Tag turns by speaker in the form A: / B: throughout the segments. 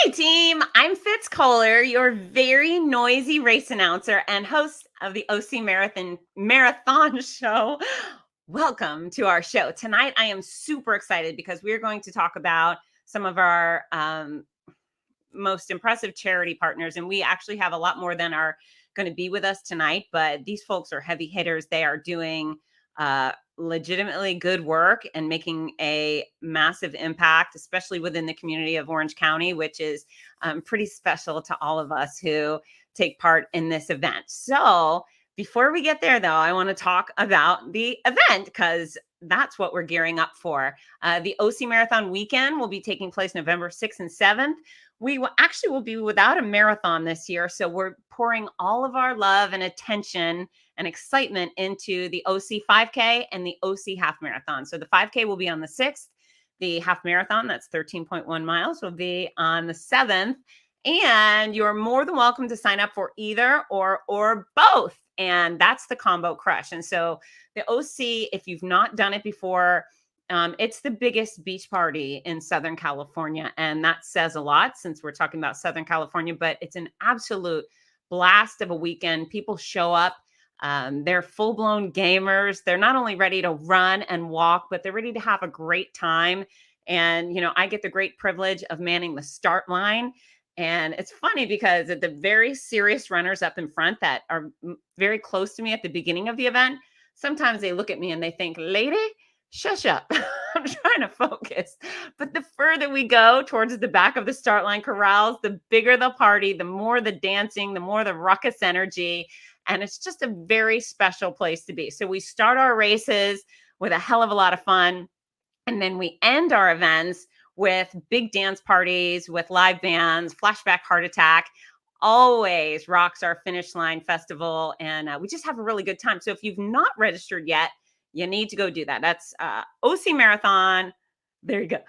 A: Hi, team. I'm Fitz Kohler, your very noisy race announcer and host of the OC Marathon Show. Welcome to our show. Tonight, I am super excited because we're going to talk about some of our most impressive charity partners. And we actually have a lot more than are going to be with us tonight. But these folks are heavy hitters. They are doing legitimately good work and making a massive impact, especially within the community of Orange County, which is pretty special to all of us who take part in this event. So before we get there, though, I want to talk about the event because that's what we're gearing up for. The OC Marathon weekend will be taking place November 6th and 7th. We will be without a marathon this year. So we're pouring all of our love and attention and excitement into the OC 5K and the OC half marathon. So the 5K will be on the 6th. The half marathon, that's 13.1 miles, will be on the 7th. And you're more than welcome to sign up for either or both. And that's the combo crush. And so the OC, if you've not done it before, it's the biggest beach party in Southern California. And that says a lot since we're talking about Southern California, but it's an absolute blast of a weekend. People show up. They're full-blown gamers. They're not only ready to run and walk, but they're ready to have a great time. And, you know, I get the great privilege of manning the start line. And it's funny because at the very serious runners up in front that are very close to me at the beginning of the event, sometimes they look at me and they think, lady, shush up. I'm trying to focus. But the further we go towards the back of the start line corrals, the bigger the party, the more the dancing, the more the ruckus energy. And it's just a very special place to be. So we start our races with a hell of a lot of fun. And then we end our events with big dance parties, with live bands. Flashback Heart Attack always rocks our finish line festival. And we just have a really good time. So if you've not registered yet, you need to go do that. That's OC Marathon. There you go.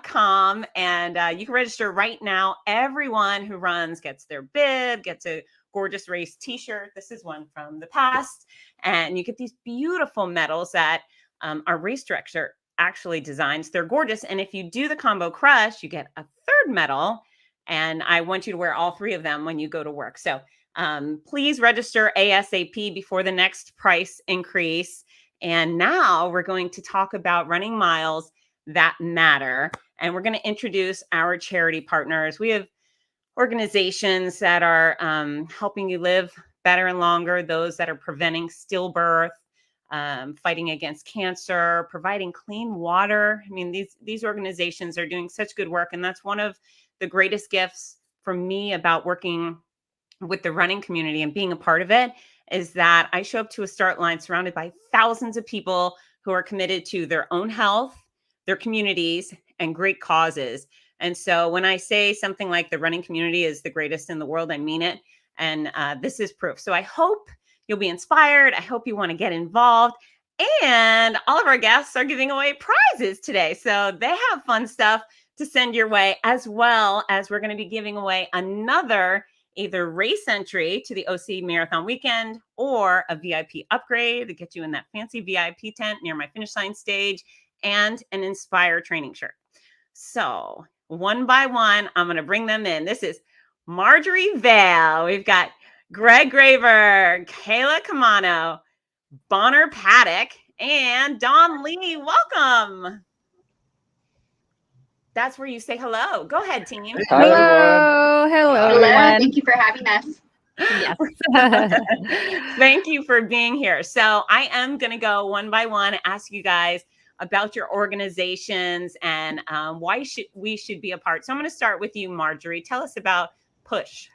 A: .com. And you can register right now. Everyone who runs gets their bib, gets a gorgeous race t-shirt. This is one from the past. And you get these beautiful medals that our race director actually designs. They're gorgeous. And if you do the combo crush, you get a third medal. And I want you to wear all three of them when you go to work. So please register ASAP before the next price increase. And now we're going to talk about running miles that matter. And we're going to introduce our charity partners. We have organizations that are helping you live better and longer, those that are preventing stillbirth, fighting against cancer, providing clean water. I mean, these organizations are doing such good work. And that's one of the greatest gifts for me about working with the running community and being a part of it is that I show up to a start line surrounded by thousands of people who are committed to their own health, their communities, and great causes. And so when I say something like the running community is the greatest in the world, I mean it. And this is proof. So I hope you'll be inspired. I hope you want to get involved. And all of our guests are giving away prizes today. So they have fun stuff to send your way, as well as we're going to be giving away another either race entry to the OC Marathon weekend or a VIP upgrade to get you in that fancy VIP tent near my finish line stage and an Inspire training shirt. So one by one, I'm going to bring them in. This is Marjorie Vale. We've got Greg Raber, Kayla Camano, Bonner Paddock, and Dawn Lee. Welcome. That's where you say hello. Go ahead, team.
B: Hello. Hello, everyone.
C: Thank you for having us.
B: Yes.
A: Thank you for being here. So I am going to go one by one, ask you guys about your organizations and why we should be a part. So I'm going to start with you, Marjorie. Tell us about PUSH.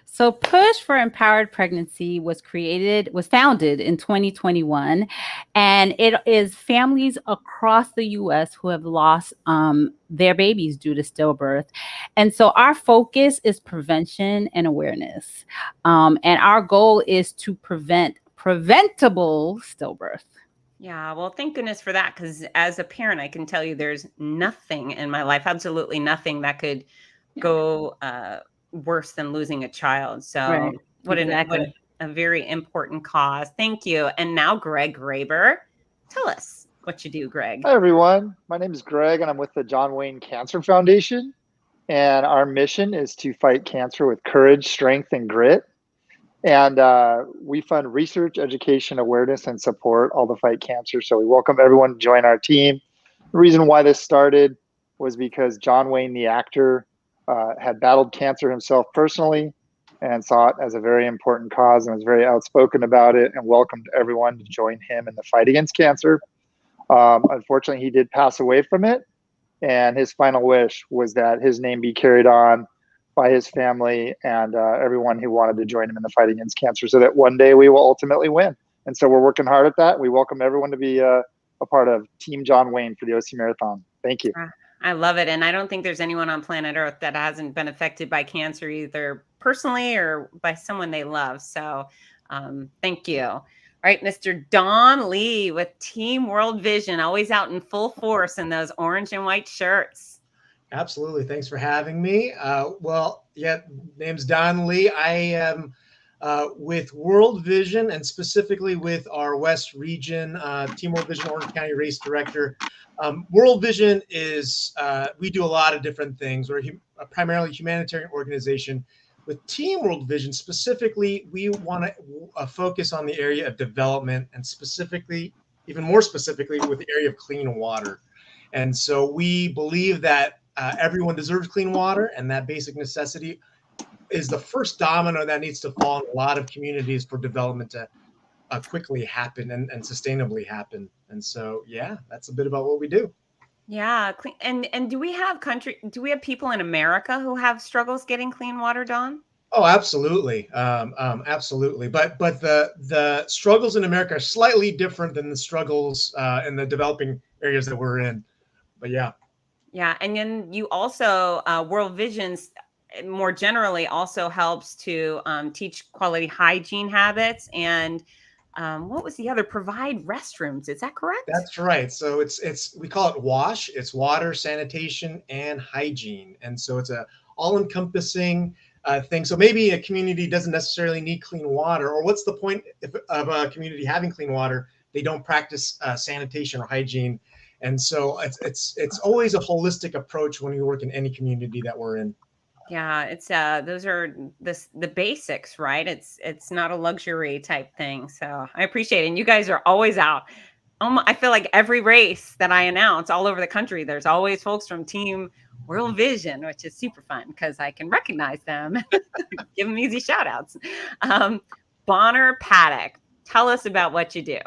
B: So PUSH for Empowered Pregnancy was founded in 2021, and it is families across the U.S. who have lost their babies due to stillbirth. And so our focus is prevention and awareness. And our goal is to prevent preventable stillbirth.
A: Yeah, well, thank goodness for that, because as a parent, I can tell you there's nothing in my life, absolutely nothing that could go worse than losing a child. So
B: Right.
A: what
B: Exactly.
A: a very important cause. Thank you. And now Greg Raber, tell us what you do, Greg.
D: Hi, everyone. My name is Greg, and I'm with the John Wayne Cancer Foundation.
C: And our mission is to fight cancer with courage, strength, and grit. And we fund research, education, awareness, and support all to fight cancer. So we welcome everyone to join our team. The reason why this started was because John Wayne, the actor, had battled cancer himself personally and saw it as a very important cause and was very outspoken about it and welcomed everyone to join him in the fight against cancer. Unfortunately, he did pass away from it. And his final wish was that his name be carried on by his family and everyone who wanted to join him in the fight against cancer so that one day we will ultimately win. And so we're working hard at that. We welcome everyone to be a part of Team John Wayne for the OC Marathon. Thank you.
A: I love it. And I don't think there's anyone on planet Earth that hasn't been affected by cancer, either personally or by someone they love. So thank you. All right, Mr. Don Lee with Team World Vision, always out in full force in those orange and white shirts.
D: Absolutely. Thanks for having me. Name's Don Lee. I am with World Vision and specifically with our West Region, Team World Vision Orange County Race Director. World Vision is, we do a lot of different things. We're primarily a humanitarian organization. With Team World Vision specifically, we want to focus on the area of development and specifically, even more specifically, with the area of clean water. And so we believe that everyone deserves clean water, and that basic necessity is the first domino that needs to fall in a lot of communities for development to quickly happen and sustainably happen. And so, yeah, that's a bit about what we do.
A: Yeah. And do we have people in America who have struggles getting clean water, Don?
D: Oh, absolutely. Absolutely. But the struggles in America are slightly different than the struggles in the developing areas that we're in. But yeah.
A: Yeah. And then you also, World Vision's more generally also helps to teach quality hygiene habits and what was the other? Provide restrooms. Is that correct?
D: That's right. So we call it WASH. It's water, sanitation, and hygiene. And so it's a all-encompassing thing. So maybe a community doesn't necessarily need clean water, or what's the point of a community having clean water? They don't practice sanitation or hygiene. And so it's always a holistic approach when you work in any community that we're in.
A: Yeah, it's those are the basics, right? It's not a luxury type thing. So I appreciate it. And you guys are always out. I feel like every race that I announce all over the country, there's always folks from Team World Vision, which is super fun because I can recognize them, give them easy shout outs. Bonner Paddock, tell us about what you do.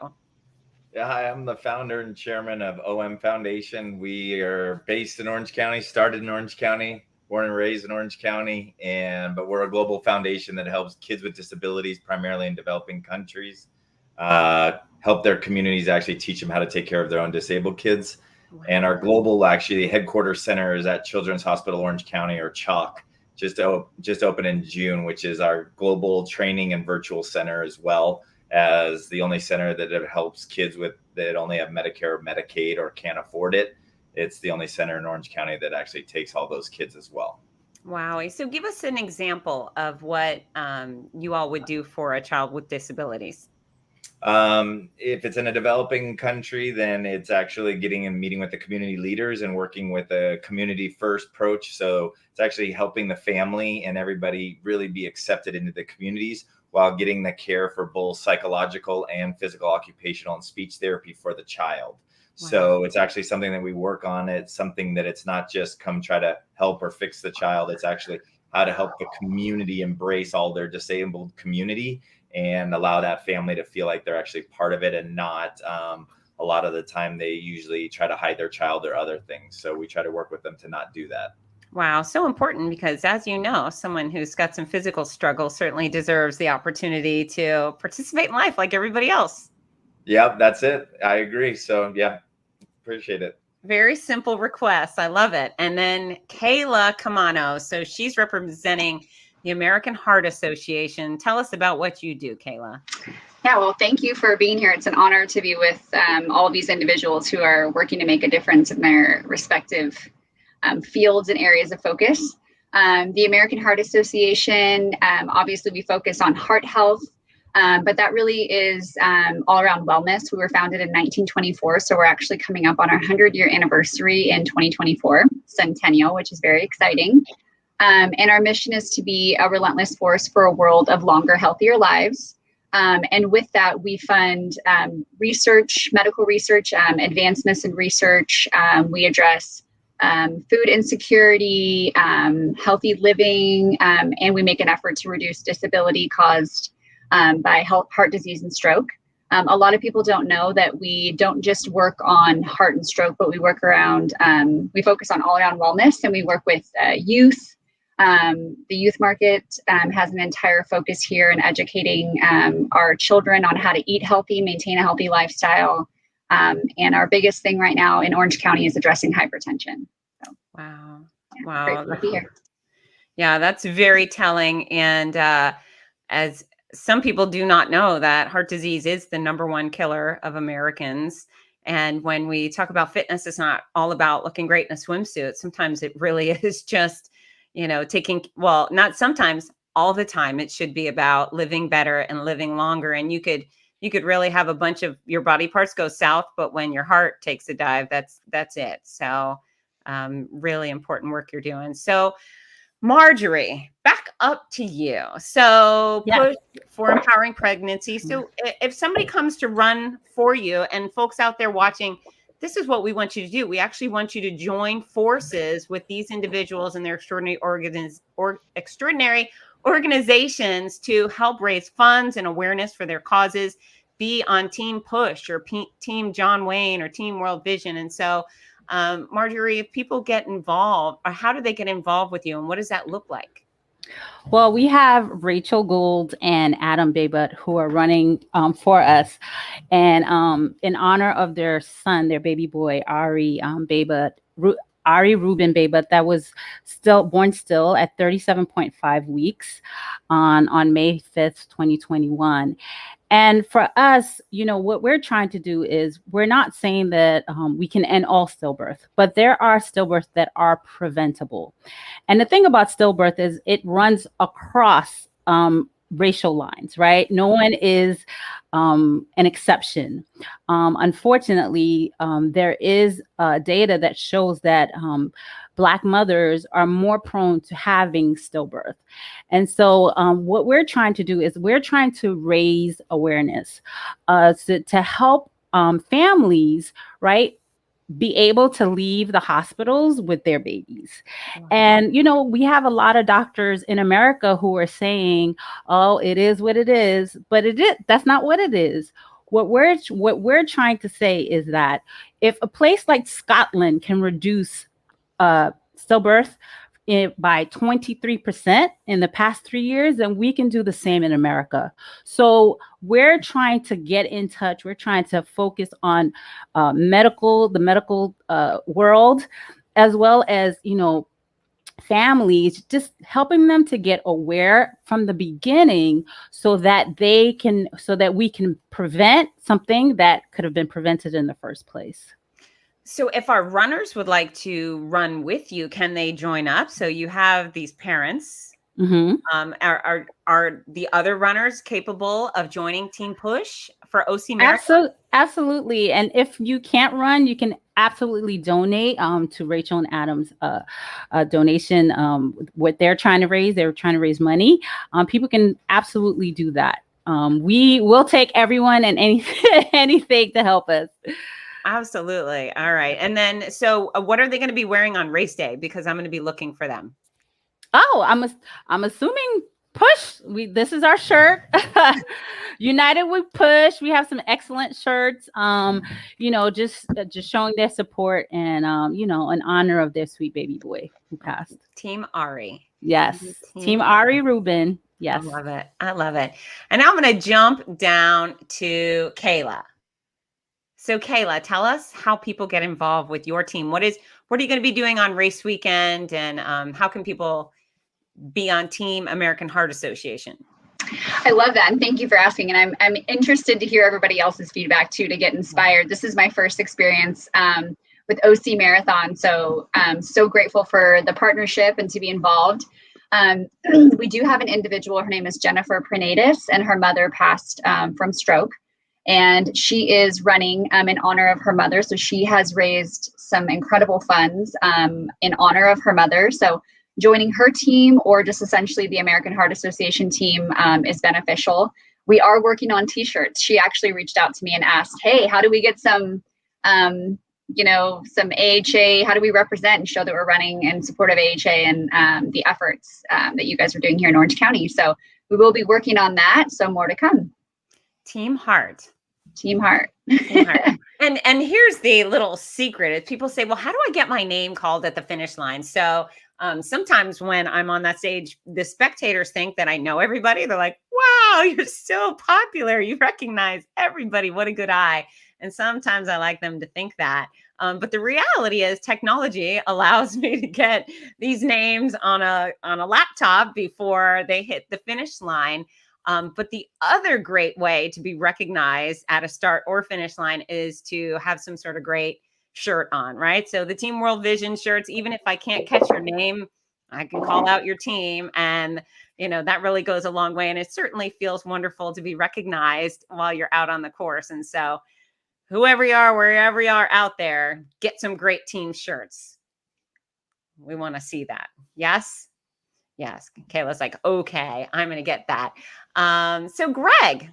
E: Yeah, hi, I'm the founder and chairman of OM Foundation. We are based in Orange County, started in Orange County, born and raised in Orange County, but we're a global foundation that helps kids with disabilities, primarily in developing countries, help their communities actually teach them how to take care of their own disabled kids. Wow. And our global headquarters center is at Children's Hospital Orange County, or CHOC, just opened in June, which is our global training and virtual center, as well as the only center that helps kids that only have Medicare or Medicaid or can't afford it. It's the only center in Orange County that actually takes all those kids as well.
A: Wow. So give us an example of what you all would do for a child with disabilities.
E: If it's in a developing country, then it's actually getting and meeting with the community leaders and working with a community first approach. So it's actually helping the family and everybody really be accepted into the communities while getting the care for both psychological and physical, occupational, and speech therapy for the child. Wow. So it's actually something that we work on. It's something that it's not just come try to help or fix the child. It's actually how to help the community embrace all their disabled community and allow that family to feel like they're actually part of it, and not a lot of the time they usually try to hide their child or other things. So we try to work with them to not do that.
A: Wow. So important, because as you know, someone who's got some physical struggles certainly deserves the opportunity to participate in life like everybody else.
E: Yeah, that's it. I agree. So yeah, appreciate it.
A: Very simple request. I love it. And then Kayla Camano. So she's representing the American Heart Association. Tell us about what you do, Kayla.
F: Yeah, well, thank you for being here. It's an honor to be with all of these individuals who are working to make a difference in their respective fields and areas of focus. The American Heart Association, obviously we focus on heart health, But that really is all around wellness. We were founded in 1924, so we're actually coming up on our 100-year anniversary in 2024, centennial, which is very exciting. And our mission is to be a relentless force for a world of longer, healthier lives. And with that, we fund research, medical research, advancements in research. We address food insecurity, healthy living, and we make an effort to reduce disability caused by heart disease and stroke. A lot of people don't know that we don't just work on heart and stroke, but we work around, we focus on all around wellness, and we work with youth. The youth market has an entire focus here in educating our children on how to eat healthy, maintain a healthy lifestyle. And our biggest thing right now in Orange County is addressing hypertension. So,
A: Wow.
F: yeah,
A: Wow.
F: grateful to be here.
A: Yeah, that's very telling. And as some people do not know, that heart disease is the #1 killer of Americans. And when we talk about fitness, it's not all about looking great in a swimsuit. Sometimes it really is just, not sometimes, all the time. It should be about living better and living longer. And you could really have a bunch of your body parts go south, but when your heart takes a dive, that's it. So really important work you're doing. So Marjorie, back up to you. So
B: Yes.
A: push for empowering pregnancy. So if somebody comes to run for you, and folks out there watching, this is what we want you to do. We actually want you to join forces with these individuals and their extraordinary organizations to help raise funds and awareness for their causes. Be on Team Push or Team John Wayne or Team World Vision. And so Marjorie, if people get involved, or how do they get involved with you, and what does that look like?
B: Well, we have Rachel Gould and Adam Baybutt who are running for us, and in honor of their son, their baby boy, Ari Baybutt, Ari Ruben Baybutt, that was born at 37.5 weeks on May 5th, 2021. And for us, what we're trying to do is, we're not saying that we can end all stillbirth, but there are stillbirths that are preventable. And the thing about stillbirth is it runs across racial lines, right? No one is an exception. Unfortunately, there is data that shows that Black mothers are more prone to having stillbirth. And so what we're trying to do is we're trying to raise awareness to help families, right, be able to leave the hospitals with their babies. Wow. And, we have a lot of doctors in America who are saying, oh, it is what it is, but that's not what it is. What we're trying to say is that if a place like Scotland can reduce stillbirth by 23% in the past 3 years, then we can do the same in America. So we're trying to get in touch. We're trying to focus on the medical world, as well as, families, just helping them to get aware from the beginning so that we can prevent something that could have been prevented in the first place.
A: So if our runners would like to run with you, can they join up? So you have these parents.
B: Mm-hmm.
A: Are the other runners capable of joining Team Push for OC Marathon?
B: Absolutely. And if you can't run, you can absolutely donate to Rachel and Adam's donation. What they're trying to raise money. People can absolutely do that. We will take everyone and anything to help us.
A: Absolutely. All right. And then, so what are they going to be wearing on race day? Because I'm going to be looking for them.
B: Oh, I'm assuming Push. This is our shirt. United we Push. We have some excellent shirts. Just showing their support and in honor of their sweet baby boy who passed.
A: Team Ari.
B: Yes. Team Ari Ruben. Yes.
A: I love it. And now I'm going to jump down to Kayla. So Kayla, tell us how people get involved with your team. What are you going to be doing on race weekend, and how can people be on Team American Heart Association?
F: I love that, and thank you for asking. And I'm interested to hear everybody else's feedback too, to get inspired. This is my first experience with OC Marathon, so I'm so grateful for the partnership and to be involved. We do have an individual, her name is Jennifer Prenatus, and her mother passed from stroke. And she is running in honor of her mother. So she has raised some incredible funds in honor of her mother. So joining her team or just essentially the American Heart Association team is beneficial. We are working on t-shirts. She actually reached out to me and asked, hey, how do we get some, some AHA? How do we represent and show that we're running in support of AHA and the efforts that you guys are doing here in Orange County? So we will be working on that. So more to come.
A: Team Heart.
F: Team Heart.
A: Team Heart. And here's the little secret. Is people say, well, how do I get my name called at the finish line? So sometimes when I'm on that stage, the spectators think that I know everybody. They're like, wow, you're so popular. You recognize everybody. What a good eye. And sometimes I like them to think that. But the reality is technology allows me to get these names on a laptop before they hit the finish line. But the other great way to be recognized at a start or finish line is to have some sort of great shirt on, right? So the Team World Vision shirts, even if I can't catch your name, I can call out your team. And, that really goes a long way. And it certainly feels wonderful to be recognized while you're out on the course. And so whoever you are, wherever you are out there, get some great team shirts. We want to see that. Yes? Yes. Kayla's like, okay, I'm going to get that. So Greg.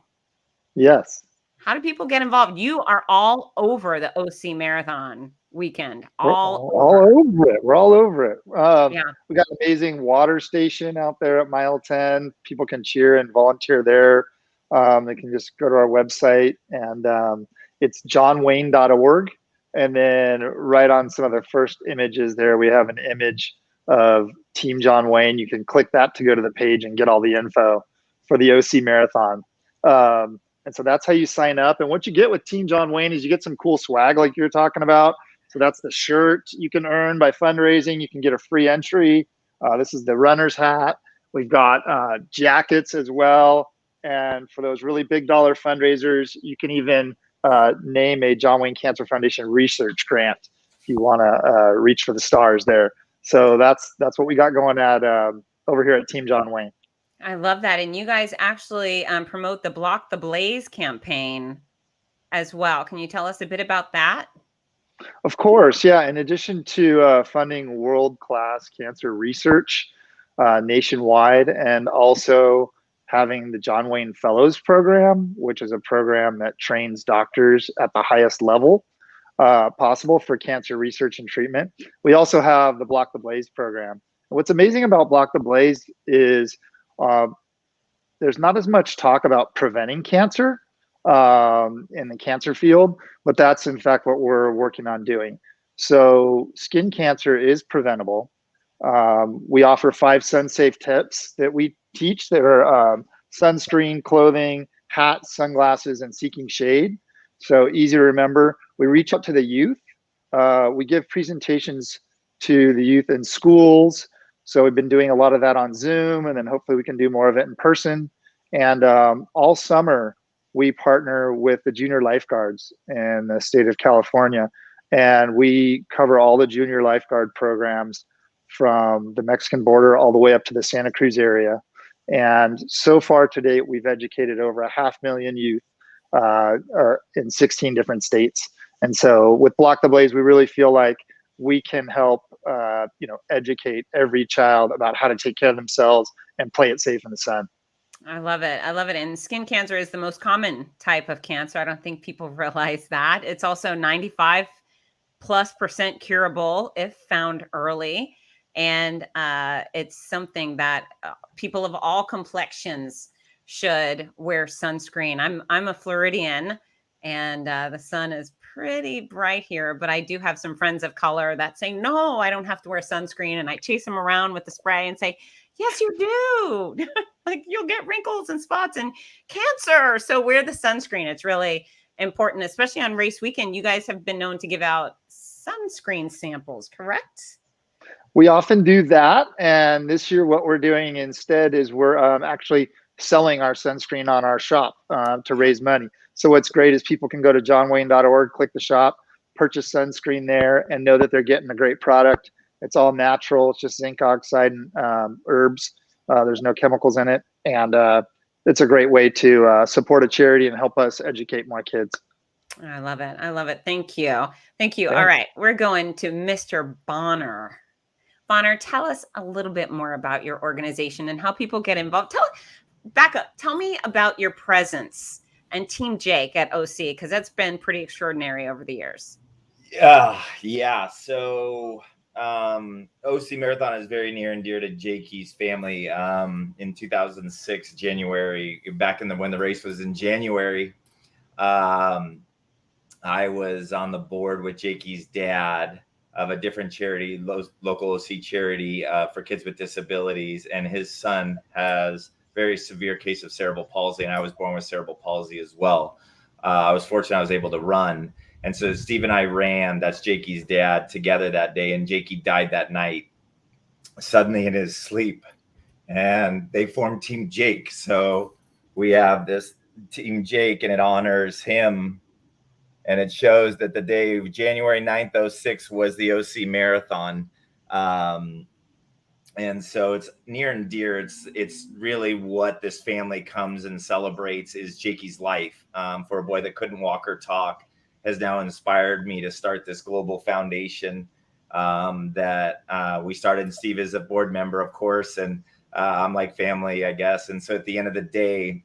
C: Yes.
A: How do people get involved? You are all over the OC Marathon weekend. All
C: over it. We're all over it.
A: Yeah.
C: We got an amazing water station out there at mile 10. People can cheer and volunteer there. They can just go to our website, and it's johnwayne.org. And then right on some of the first images there, we have an image of Team John Wayne. You can click that to go to the page and get all the info for the OC Marathon. And so that's how you sign up. And what you get with Team John Wayne is you get some cool swag like you're talking about. So that's the shirt you can earn by fundraising. You can get a free entry. This is the runner's hat. We've got jackets as well. And for those really big dollar fundraisers, you can even name a John Wayne Cancer Foundation research grant if you want to reach for the stars there. So that's what we got going at over here at Team John Wayne.
A: I love that. And you guys actually promote the Block the Blaze campaign as well. Can you tell us a bit about that?
C: Of course. Yeah. In addition to funding world-class cancer research nationwide, and also having the John Wayne Fellows Program, which is a program that trains doctors at the highest level possible for cancer research and treatment. We also have the Block the Blaze program. And what's amazing about Block the Blaze is there's not as much talk about preventing cancer in the cancer field, but that's in fact what we're working on doing. So skin cancer is preventable. We offer 5 sun-safe tips that we teach that are sunscreen, clothing, hats, sunglasses, and seeking shade. So easy to remember. We reach out to the youth. We give presentations to the youth in schools. So we've been doing a lot of that on Zoom, and then hopefully we can do more of it in person. And all summer, we partner with the junior lifeguards in the state of California. And we cover all the junior lifeguard programs from the Mexican border all the way up to the Santa Cruz area. And so far to date, we've educated over 500,000 youth in 16 different states. And so with Block the Blaze, we really feel like we can help educate every child about how to take care of themselves and play it safe in the sun.
A: I love it. I love it. And skin cancer is the most common type of cancer. I don't think people realize that. It's also 95+% curable if found early. And it's something that people of all complexions should wear sunscreen. I'm a Floridian, and the sun is pretty bright here, but I do have some friends of color that say, no, I don't have to wear sunscreen. And I chase them around with the spray and say, yes, you do. Like, you'll get wrinkles and spots and cancer. So wear the sunscreen. It's really important, especially on race weekend. You guys have been known to give out sunscreen samples, correct?
C: We often do that. And this year, what we're doing instead is we're actually selling our sunscreen on our shop to raise money. So what's great is people can go to johnwayne.org, click the shop, purchase sunscreen there, and know that they're getting a great product It's all natural. It's just zinc oxide and herbs. There's no chemicals in it. And it's a great way to support a charity and help us educate more kids.
A: I love it. I love it. Thank you. Thank you.
C: Yeah.
A: All right. We're going to Mr. Bonner. Bonner, tell us a little bit more about your organization and how people get involved. Back up. Tell me about your presence and Team Jake at OC, because that's been pretty extraordinary over the years.
E: Yeah. So OC Marathon is very near and dear to Jakey's family. In 2006, January, back in when the race was in January, I was on the board with Jakey's dad of a different charity, local OC charity for kids with disabilities. And his son has very severe case of cerebral palsy. And I was born with cerebral palsy as well. I was fortunate I was able to run. And so Steve and I ran, that's Jakey's dad, together that day. And Jakey died that night, suddenly in his sleep. And they formed Team Jake. So we have this Team Jake, and it honors him. And it shows that the day, January 9th, 06, was the OC Marathon. And so it's near and dear. It's really what this family comes and celebrates is Jakey's life. For a boy that couldn't walk or talk, has now inspired me to start this global foundation that we started. And Steve is a board member, of course, and I'm like family, I guess. And so at the end of the day,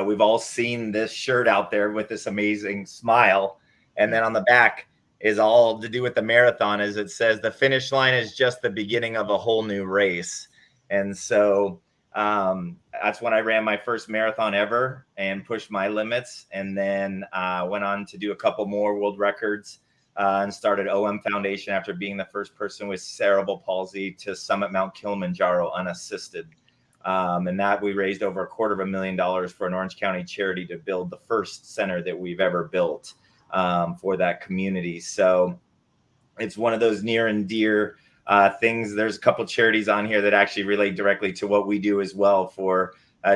E: we've all seen this shirt out there with this amazing smile. And then on the back is all to do with the marathon, as it says, the finish line is just the beginning of a whole new race. And so that's when I ran my first marathon ever and pushed my limits. And then went on to do a couple more world records and started OM Foundation after being the first person with cerebral palsy to summit Mount Kilimanjaro unassisted. And that we raised over $250,000 for an Orange County charity to build the first center that we've ever built for that community. So it's one of those near and dear things. There's a couple charities on here that actually relate directly to what we do as well for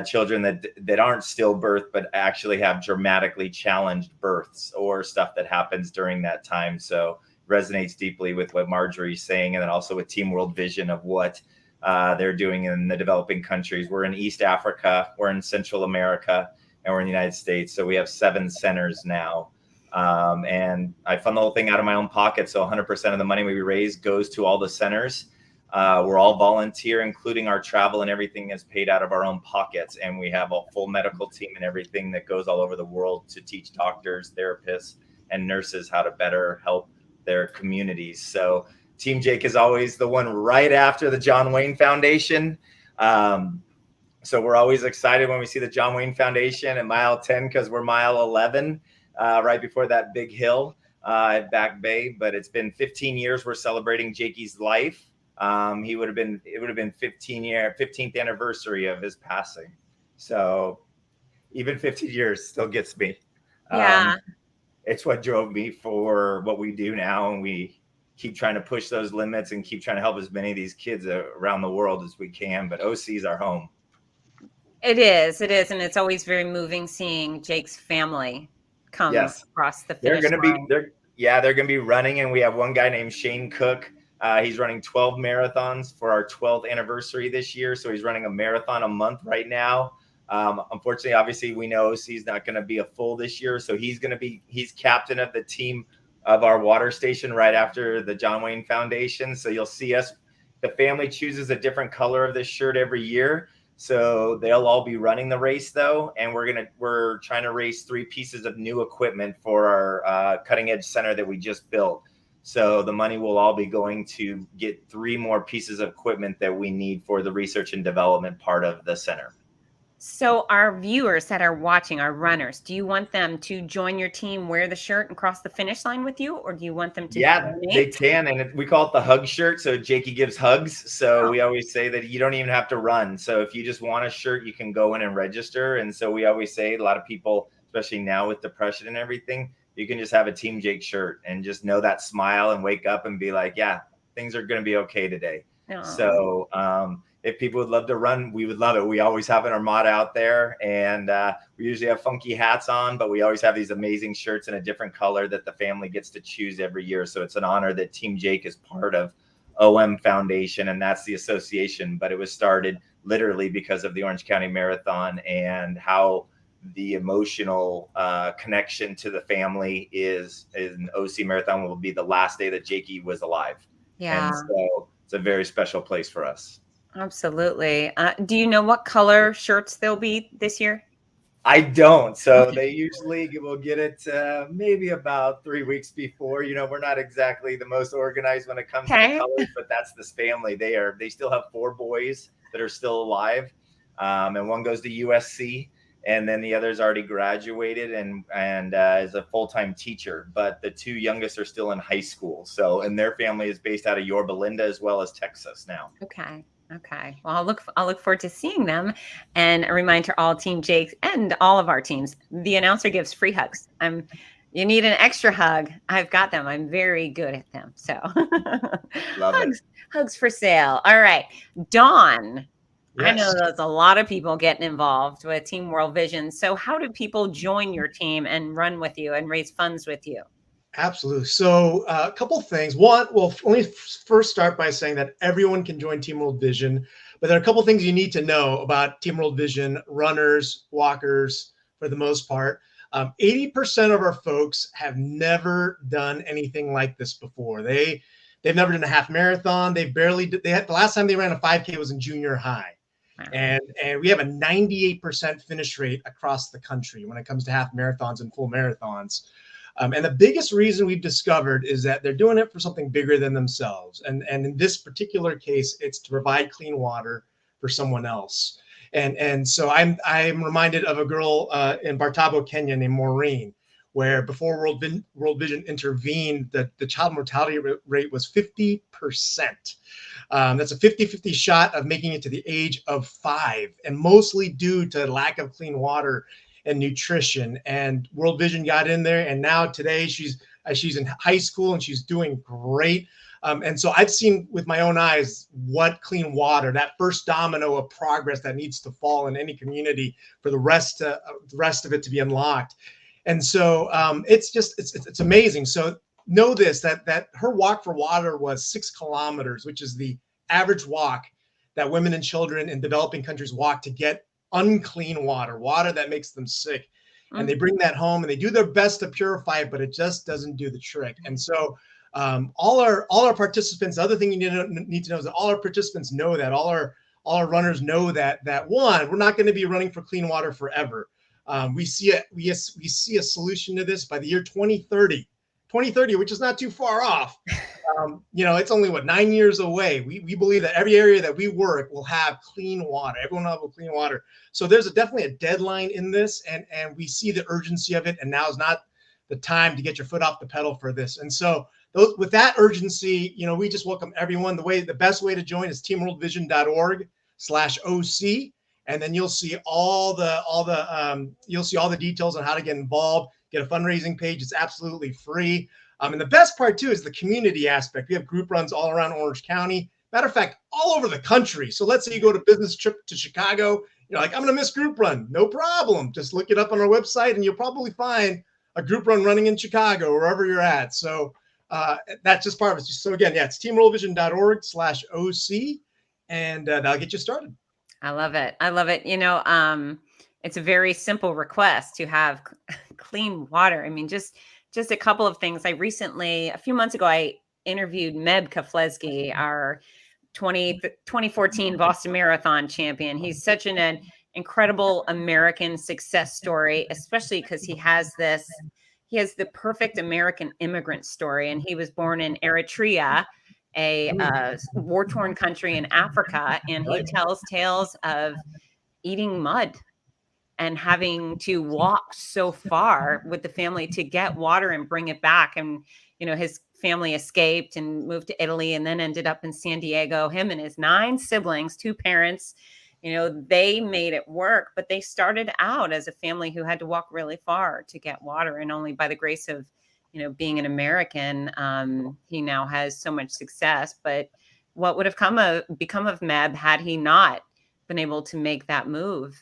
E: children that aren't stillbirth, but actually have dramatically challenged births or stuff that happens during that time. So resonates deeply with what Marjorie's saying, and then also with Team World Vision of what they're doing in the developing countries. We're in East Africa, we're in Central America, and we're in the United States. So we have 7 centers now. And I fund the whole thing out of my own pocket. So 100% of the money we raise goes to all the centers. We're all volunteer, including our travel, and everything is paid out of our own pockets. And we have a full medical team and everything that goes all over the world to teach doctors, therapists, and nurses how to better help their communities. So Team Jake is always the one right after the John Wayne Foundation. So we're always excited when we see the John Wayne Foundation at mile 10, because we're mile 11. Right before that big hill at Back Bay. But it's been 15 years. We're celebrating Jakey's life. It would have been 15th anniversary of his passing. So even 15 years still gets me.
A: Yeah.
E: It's what drove me for what we do now. And we keep trying to push those limits and keep trying to help as many of these kids around the world as we can. But OC is our home.
A: It is. And it's always very moving seeing Jake's family come across the finish line.
E: They're going to be running. And we have one guy named Shane Cook. He's running 12 marathons for our 12th anniversary this year. So he's running a marathon a month right now. Unfortunately, obviously, we know OC is not going to be a full this year. So he's captain of the team of our water station right after the John Wayne Foundation. So you'll see us, the family chooses a different color of this shirt every year. So they'll all be running the race though. And we're trying to raise 3 pieces of new equipment for our cutting edge center that we just built. So the money will all be going to get 3 more pieces of equipment that we need for the research and development part of the center.
A: So our viewers that are watching, our runners, do you want them to join your team, wear the shirt, and cross the finish line with you? Or do you want them to donate?
E: They can. And we call it the hug shirt. So Jakey gives hugs. So we always say that you don't even have to run. So if you just want a shirt, you can go in and register. And so we always say a lot of people, especially now with depression and everything, you can just have a Team Jake shirt and just know that smile and wake up and be like, yeah, things are going to be okay today. Aww. So if people would love to run, we would love it. We always have an armada out there, and we usually have funky hats on, but we always have these amazing shirts in a different color that the family gets to choose every year. So it's an honor that Team Jake is part of OM Foundation, and that's the association. But it was started literally because of the Orange County Marathon and how the emotional connection to the family is an OC Marathon will be the last day that Jakey was alive.
A: Yeah.
E: And so it's a very special place for us.
A: Absolutely. Do you know what color shirts they'll be this year?
E: I don't. So
A: Okay.
E: they usually will get it maybe about 3 weeks before. You know, we're not exactly the most organized when it comes to
A: Okay.
E: the colors, but that's this family. They still have 4 boys that are still alive. And one goes to USC, and then the other's already graduated and is a full-time teacher. But the 2 youngest are still in high school. So, and their family is based out of Yorba Linda as well as Texas now.
A: Okay. Okay. Well, I'll look forward to seeing them. And a reminder to all Team Jakes and all of our teams: the announcer gives free hugs. You need an extra hug, I've got them. I'm very good at them. So
E: Love it.
A: hugs for sale. All right, Dawn. I know
D: Yes.
A: there's a lot of people getting involved with Team World Vision. So how do people join your team and run with you and raise funds with you?
D: Absolutely. So a couple things. One, well, let me first start by saying that everyone can join Team World Vision, but there are a couple things you need to know about Team World Vision runners, walkers, for the most part. 80% of our folks have never done anything like this before. They've never done a half marathon. The last time they ran a 5K was in junior high.
A: Wow.
D: And we have a 98% finish rate across the country when it comes to half marathons and full marathons. And the biggest reason we've discovered is that they're doing it for something bigger than themselves. And in this particular case, it's to provide clean water for someone else. And so I'm reminded of a girl in Bartabo, Kenya named Maureen, where before World Vision intervened, the child mortality rate was 50%. That's a 50-50 shot of making it to the age of 5, and mostly due to lack of clean water and nutrition. And World Vision got in there, and now today she's in high school and she's doing great. And so I've seen with my own eyes what clean water, that first domino of progress that needs to fall in any community for the rest of it to be unlocked. And so it's amazing. So know this, that her walk for water was 6 kilometers, which is the average walk that women and children in developing countries walk to get unclean water that makes them sick. And they bring that home and they do their best to purify it, but it just doesn't do the trick. And so all our participants, the other thing you need to know is that all our participants know that, all our runners know that one, we're not going to be running for clean water forever. We see a solution to this by the year 2030, which is not too far off. It's only 9 years away. We believe that every area that we work will have clean water. Everyone will have clean water. So there's definitely a deadline in this, and we see the urgency of it. And now is not the time to get your foot off the pedal for this. And so with that urgency, we just welcome everyone. The best way to join is teamworldvision.org/OC, and then you'll see all the details on how to get involved. Get a fundraising page. It's absolutely free. And the best part too is the community aspect. We have group runs all around Orange County. Matter of fact, all over the country. So let's say you go to business trip to Chicago. You're like, I'm going to miss group run. No problem. Just look it up on our website and you'll probably find a group run running in Chicago, wherever you're at. So that's just part of it. So again, it's teamworldvision.org/OC, and that'll get you started.
A: I love it. It's a very simple request to have clean water. I mean, just a couple of things. A few months ago, I interviewed Meb Keflezgy, our 2014 Boston Marathon champion. He's such an incredible American success story, especially because he has the perfect American immigrant story. And he was born in Eritrea, a war-torn country in Africa. And he tells tales of eating mud and having to walk so far with the family to get water and bring it back. And, his family escaped and moved to Italy and then ended up in San Diego. Him and his 9 siblings, 2 parents, they made it work, but they started out as a family who had to walk really far to get water. And only by the grace of, being an American, he now has so much success. But what would have become of Meb had he not been able to make that move?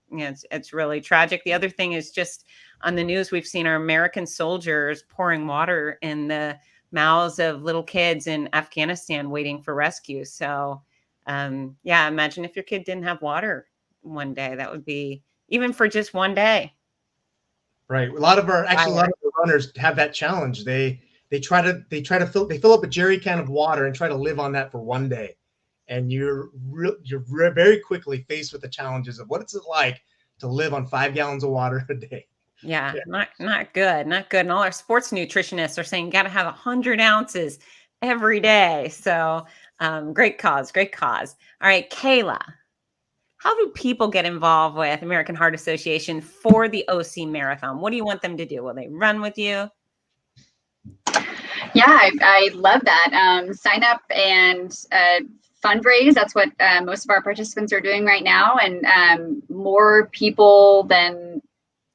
A: It's really tragic. The other thing is just on the news, we've seen our American soldiers pouring water in the mouths of little kids in Afghanistan waiting for rescue. So, yeah, imagine if your kid didn't have water one day. That would be, even for just one day.
D: Right. A lot of our runners have that challenge. They fill up a jerry can of water and try to live on that for one day. And you're very quickly faced with the challenges of what it's like to live on 5 gallons of water a day.
A: Yeah, not good. And all our sports nutritionists are saying you got to have 100 ounces every day. So great cause. All right, Kayla, how do people get involved with American Heart Association for the OC Marathon? What do you want them to do? Will they run with you?
F: Yeah, I love that. Sign up and fundraise. That's what most of our participants are doing right now. And more people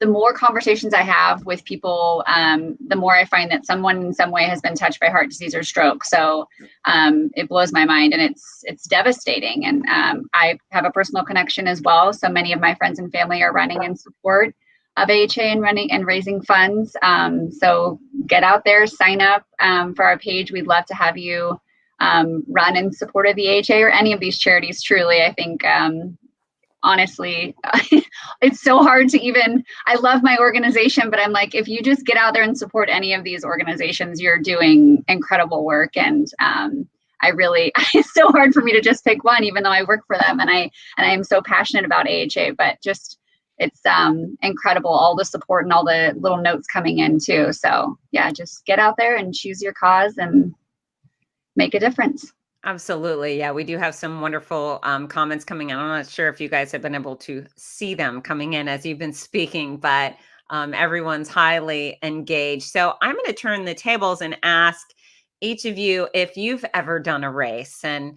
F: the more conversations I have with people, the more I find that someone in some way has been touched by heart disease or stroke. So it blows my mind, and it's devastating. And I have a personal connection as well. So many of my friends and family are running in support of AHA and running and raising funds. So get out there, sign up for our page. We'd love to have you run in support of the AHA or any of these charities. Truly, I think honestly, it's so hard to even, I love my organization, but I'm like, if you just get out there and support any of these organizations, you're doing incredible work. And it's so hard for me to just pick one, even though I work for them and I am so passionate about AHA, but just, it's incredible, all the support and all the little notes coming in too. So yeah, just get out there and choose your cause and make a difference.
A: Absolutely. Yeah, we do have some wonderful comments coming in. I'm not sure if you guys have been able to see them coming in as you've been speaking, but everyone's highly engaged. So I'm going to turn the tables and ask each of you if you've ever done a race and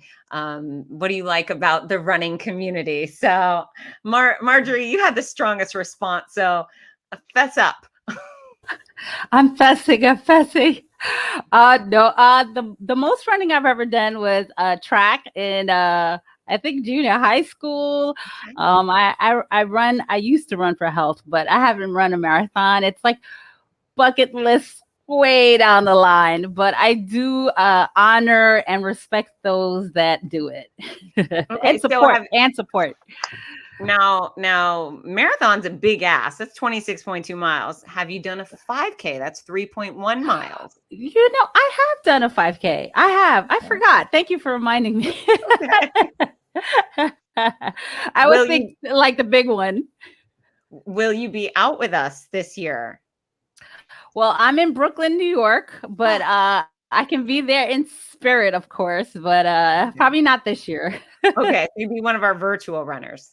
A: what do you like about the running community? So Marjorie, you had the strongest response. So fess up.
B: I'm fessing. The most running I've ever done was track in I think junior high school. I used to run for health, but I haven't run a marathon. It's like bucket list way down the line, but I do honor and respect those that do it.
A: Okay,
B: and support.
A: Now marathon's a big ass. That's 26.2 miles. Have you done a 5K? That's 3.1 miles.
B: I have done a 5K. I forgot. Thank you for reminding me. I was thinking like the big one.
A: Will you be out with us this year?
B: Well, I'm in Brooklyn, New York, but I can be there in spirit, of course, but probably not this year.
A: Okay, you'll be one of our virtual runners.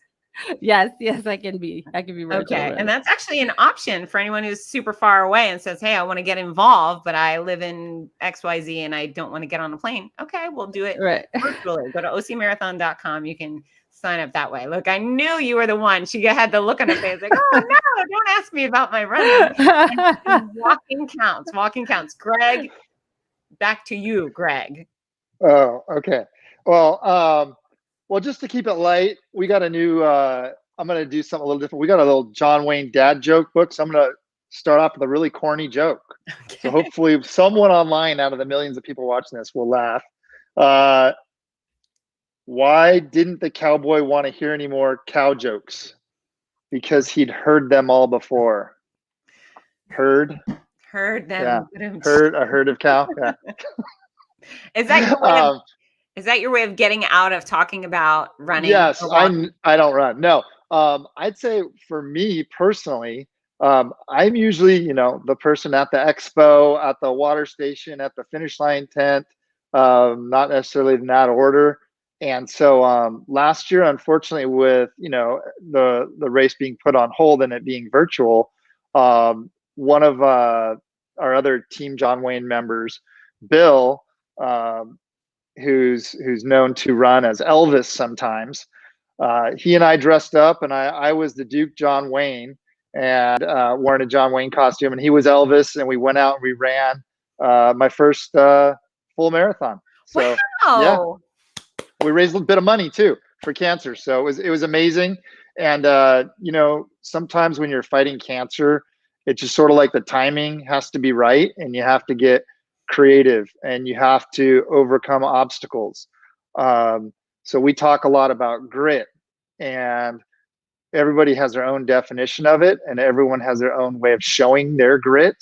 B: Yes, I can be virtual.
A: Okay, and that's actually an option for anyone who's super far away and says, hey, I want to get involved, but I live in XYZ and I don't want to get on a plane. Okay, we'll do it virtually. Go to ocmarathon.com. You can sign up that way. Look, I knew you were the one. She had the look on her face like, oh no, don't ask me about my running. Walking counts. Greg, back to you, Greg.
C: Oh, okay. Well, just to keep it light, we got a new, I'm going to do something a little different. We got a little John Wayne dad joke book. So I'm going to start off with a really corny joke. Okay. So hopefully someone online out of the millions of people watching this will laugh. Why didn't the cowboy want to hear any more cow jokes? Because he'd heard them all before. Heard them.
A: Yeah.
C: A herd of cow. Yeah.
A: Is that your way of, is that your way of getting out of talking about running?
C: Yes, I don't run. No, I'd say for me personally, I'm usually, the person at the expo, at the water station, at the finish line tent, not necessarily in that order. And so last year, unfortunately, with the race being put on hold and it being virtual, one of our other Team John Wayne members, Bill, who's known to run as Elvis sometimes, he and I dressed up, and I was the Duke John Wayne and wearing a John Wayne costume, and he was Elvis, and we went out and we ran my first full marathon. So
A: wow.
C: Yeah, we raised a bit of money too for cancer. So it was amazing. And sometimes when you're fighting cancer, it's just sort of like the timing has to be right, and you have to get creative, and you have to overcome obstacles. So we talk a lot about grit, and everybody has their own definition of it, and everyone has their own way of showing their grit.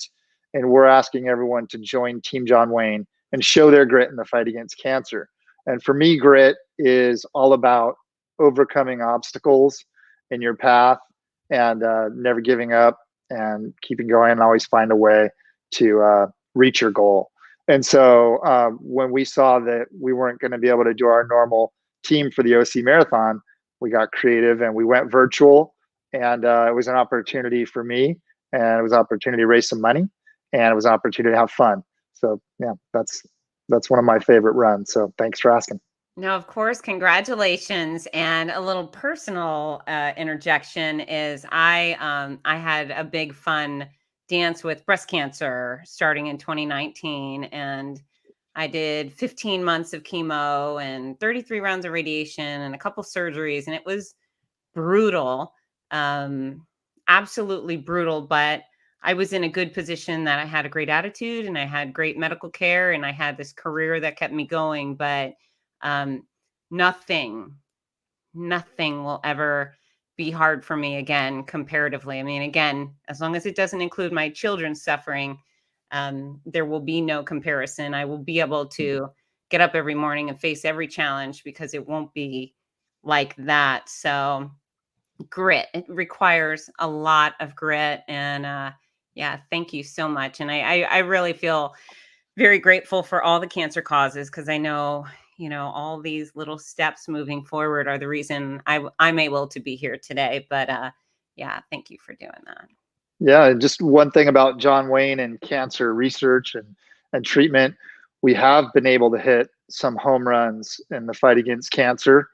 C: And we're asking everyone to join Team John Wayne and show their grit in the fight against cancer. And for me, grit is all about overcoming obstacles in your path and never giving up and keeping going and always find a way to reach your goal. And so when we saw that we weren't going to be able to do our normal team for the OC Marathon, we got creative and we went virtual. And it was an opportunity for me, and it was an opportunity to raise some money, and it was an opportunity to have fun. So yeah, that's one of my favorite runs. So thanks for asking.
A: No, of course, congratulations. And a little personal interjection is I had a big fun dance with breast cancer starting in 2019, and I did 15 months of chemo and 33 rounds of radiation and a couple surgeries, and it was brutal, absolutely brutal. But I was in a good position that I had a great attitude and I had great medical care and I had this career that kept me going. But nothing will ever be hard for me again, comparatively. I mean, again, as long as it doesn't include my children's suffering, there will be no comparison. I will be able to get up every morning and face every challenge because it won't be like that. So grit, it requires a lot of grit. And yeah, thank you so much. And I really feel very grateful for all the cancer causes, because I know, all these little steps moving forward are the reason I'm able to be here today. But yeah, thank you for doing that.
C: Yeah, and just one thing about John Wayne and cancer research and treatment, we have been able to hit some home runs in the fight against cancer.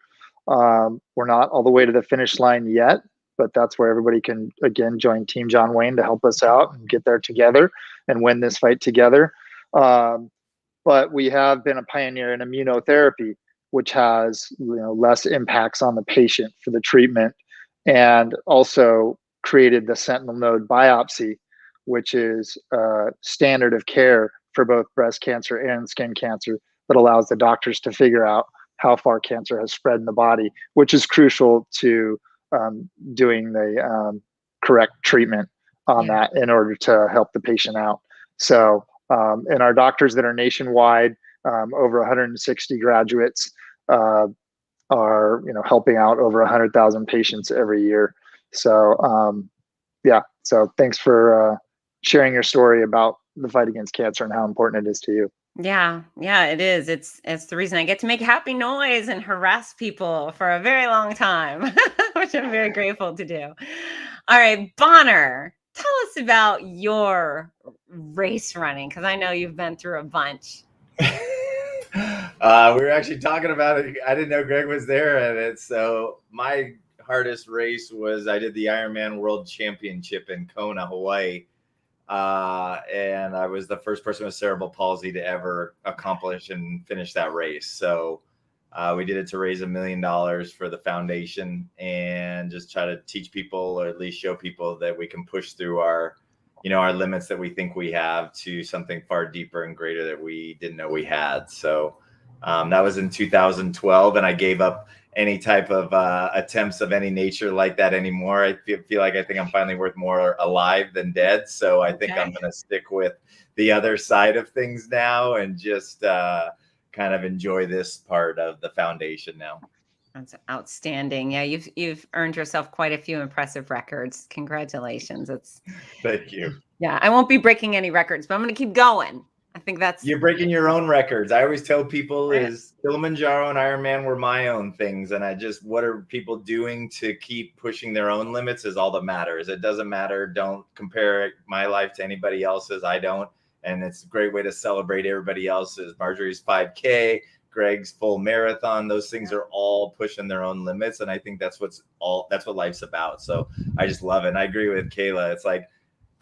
C: We're not all the way to the finish line yet, but that's where everybody can, again, join Team John Wayne to help us out and get there together and win this fight together. But we have been a pioneer in immunotherapy, which has less impacts on the patient for the treatment, and also created the sentinel node biopsy, which is standard of care for both breast cancer and skin cancer, that allows the doctors to figure out how far cancer has spread in the body, which is crucial to doing the correct treatment on that in order to help the patient out. So, and our doctors that are nationwide, over 160 graduates, are helping out over 100,000 patients every year. So yeah, so thanks for sharing your story about the fight against cancer and how important it is to you.
A: Yeah, it is. It's the reason I get to make happy noise and harass people for a very long time, which I'm very grateful to do. All right, Bonner, tell us about your race running, because I know you've been through a bunch.
E: We were actually talking about it. I didn't know Greg was there at it. So my hardest race was, I did the Ironman World Championship in Kona, Hawaii. And I was the first person with cerebral palsy to ever accomplish and finish that race. So we did it to raise $1 million for the foundation, and just try to teach people, or at least show people, that we can push through our limits that we think we have to something far deeper and greater that we didn't know we had. So that was in 2012, and I gave up any type of attempts of any nature like that anymore. I feel like I think I'm finally worth more alive than dead. So I think I'm going to stick with the other side of things now, and just kind of enjoy this part of the foundation now.
A: That's outstanding. Yeah, you've earned yourself quite a few impressive records. Congratulations.
E: Thank you.
A: Yeah, I won't be breaking any records, but I'm going to keep going. I think you're
E: breaking your own records. I always tell people is Kilimanjaro and Ironman were my own things. And what are people doing to keep pushing their own limits is all that matters. It doesn't matter. Don't compare my life to anybody else's. I don't. And it's a great way to celebrate everybody else's. Marjorie's 5K, Greg's full marathon. Those things are all pushing their own limits. And I think that's what life's about. So I just love it. And I agree with Kayla. It's like,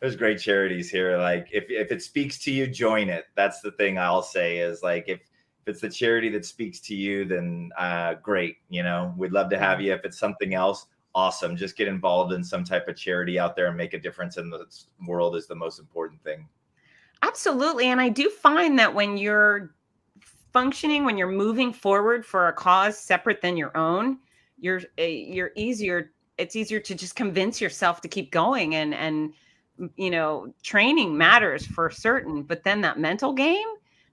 E: there's great charities here. Like if it speaks to you, join it. That's the thing I'll say, is like, if it's the charity that speaks to you, then great. We'd love to have you. If it's something else, awesome. Just get involved in some type of charity out there and make a difference in the world is the most important thing.
A: Absolutely. And I do find that when you're functioning, when you're moving forward for a cause separate than your own, you're easier. It's easier to just convince yourself to keep going, and training matters for certain, but then that mental game,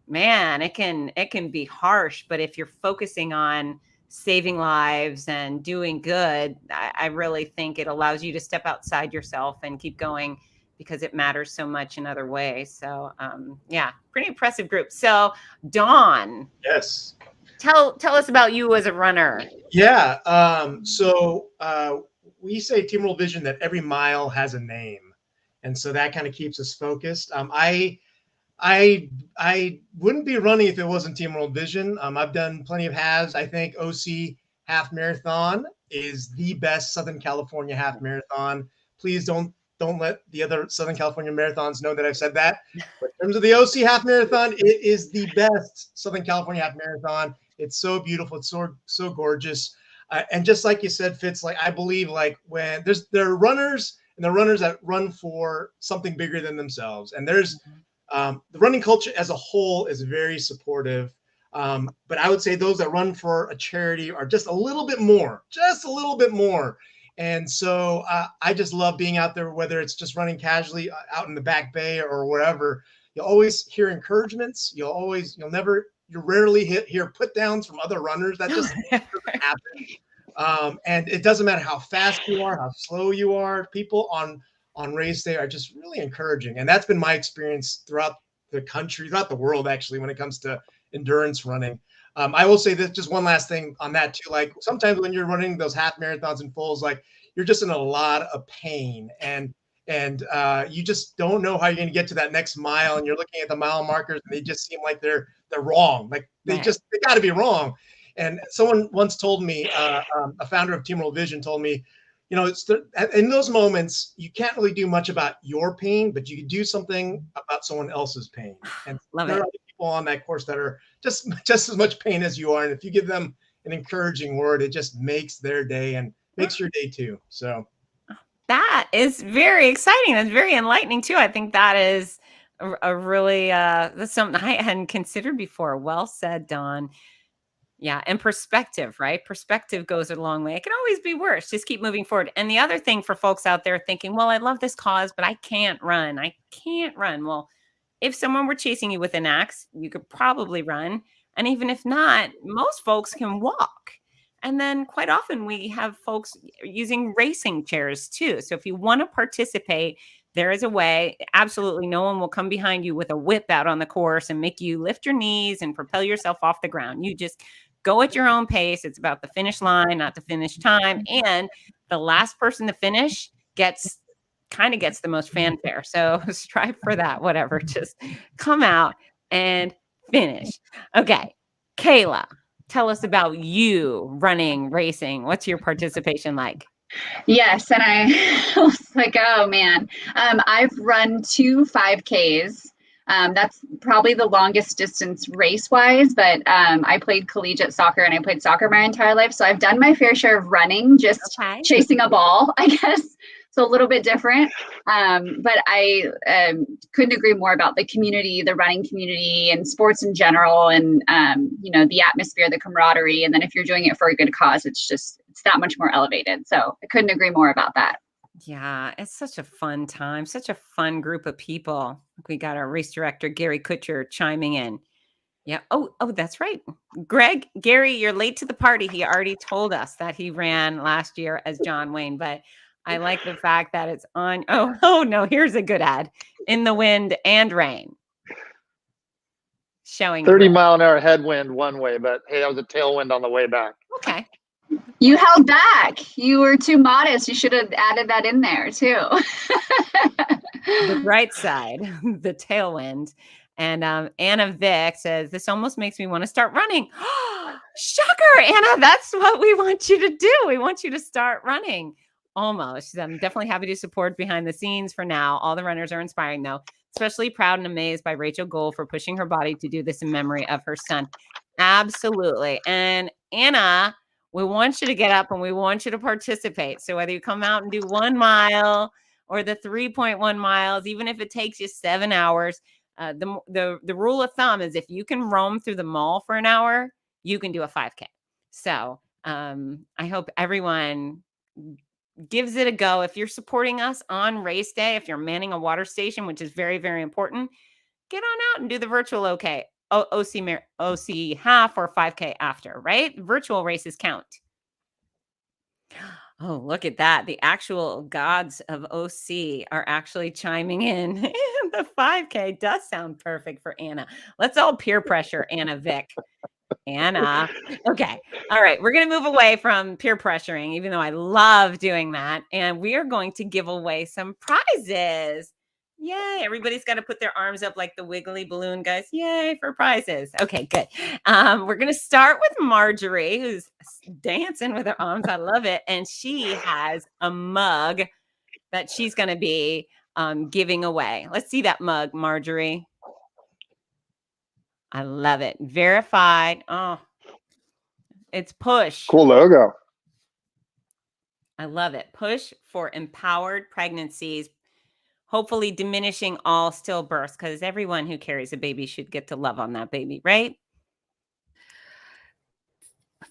A: man, it can be harsh. But if you're focusing on saving lives and doing good, I really think it allows you to step outside yourself and keep going, because it matters so much in other ways. So yeah, pretty impressive group. So Dawn,
D: Yes.
A: tell us about you as a runner.
D: Yeah. We say Team World Vision that every mile has a name, and so that kind of keeps us focused. I wouldn't be running if it wasn't Team World Vision. I've done plenty of halves. I think OC Half Marathon is the best Southern California half marathon. Please don't let the other Southern California marathons know that I've said that. But in terms of the OC Half Marathon, it is the best Southern California half marathon. It's so beautiful. It's so gorgeous. And just like you said, Fitz, like I believe like when there are runners, and there are runners that run for something bigger than themselves. And there's the running culture as a whole is very supportive. But I would say those that run for a charity are just a little bit more. And so I just love being out there, whether it's just running casually out in the back bay or wherever. You'll always hear encouragements. You rarely hear put downs from other runners. That just doesn't happen. And it doesn't matter how fast you are, how slow you are. People on race day are just really encouraging. And that's been my experience throughout the country, throughout the world, actually, when it comes to endurance running. I will say this, just one last thing on that too. Like sometimes when you're running those half marathons and fulls, like you're just in a lot of pain, and you just don't know how you're going to get to that next mile. And you're looking at the mile markers, and they just seem like they're wrong. Like they got to be wrong. And someone once told me, a founder of Team World Vision told me, in those moments, you can't really do much about your pain, but you can do something about someone else's pain. And there are people on that course that are just as much pain as you are. And if you give them an encouraging word, it just makes their day and makes your day too. So
A: that is very exciting. That's very enlightening too. I think that is a really, that's something I hadn't considered before. Well said, Dawn. Yeah. And perspective, right? Perspective goes a long way. It can always be worse. Just keep moving forward. And the other thing for folks out there thinking, well, I love this cause, but I can't run. Well, if someone were chasing you with an axe, you could probably run. And even if not, most folks can walk. And then quite often we have folks using racing chairs too. So if you want to participate, there is a way. Absolutely no one will come behind you with a whip out on the course and make you lift your knees and propel yourself off the ground. You just go at your own pace. It's about the finish line, not the finish time. And the last person to finish gets the most fanfare. So strive for that, whatever. Just come out and finish. Okay. Kayla, tell us about you running, racing. What's your participation like?
F: Yes. And I was like, oh man, I've run 2 5Ks. That's probably the longest distance race wise, but I played collegiate soccer and I played soccer my entire life. So I've done my fair share of running, just chasing a ball, I guess. So a little bit different. But I couldn't agree more about the community, the running community and sports in general. And, the atmosphere, the camaraderie. And then if you're doing it for a good cause, it's that much more elevated. So I couldn't agree more about that.
A: Yeah, it's such a fun time, such a fun group of people. We got our race director, Gary Kutcher, chiming in. Yeah. Oh, that's right. Gary, you're late to the party. He already told us that he ran last year as John Wayne, but I like the fact that it's on. Oh no, here's a good ad. In the wind and rain. Showing
C: 30-mile-an-hour headwind one way, but hey, that was a tailwind on the way back.
A: Okay.
F: You held back. You were too modest. You should have added that in there too.
A: The bright side, the tailwind. And Anna Vick says, this almost makes me want to start running. Shocker, Anna. That's what we want you to do. We want you to start running. Almost. I'm definitely happy to support behind the scenes for now. All the runners are inspiring, though. Especially proud and amazed by Rachel Gould for pushing her body to do this in memory of her son. Absolutely. And Anna, we want you to get up and we want you to participate. So whether you come out and do 1 mile or the 3.1 miles, even if it takes you 7 hours, The rule of thumb is if you can roam through the mall for an hour, you can do a 5K. So I hope everyone gives it a go. If you're supporting us on race day, if you're manning a water station, which is very, very important, get on out and do the virtual OC half or 5K after, right? Virtual races count. Oh, look at that. The actual gods of OC are actually chiming in. The 5K does sound perfect for Anna. Let's all peer pressure Anna Vick. Anna. Okay. All right. We're going to move away from peer pressuring, even though I love doing that. And we are going to give away some prizes. Yay. Everybody's got to put their arms up like the wiggly balloon guys. Yay for prizes. Okay, good. We're going to start with Marjorie, who's dancing with her arms. I love it. And she has a mug that she's going to be giving away. Let's see that mug, Marjorie. I love it. Verified. Oh, it's push.
C: Cool logo.
A: I love it. Push for empowered pregnancies, hopefully diminishing all stillbirths, because everyone who carries a baby should get to love on that baby, right?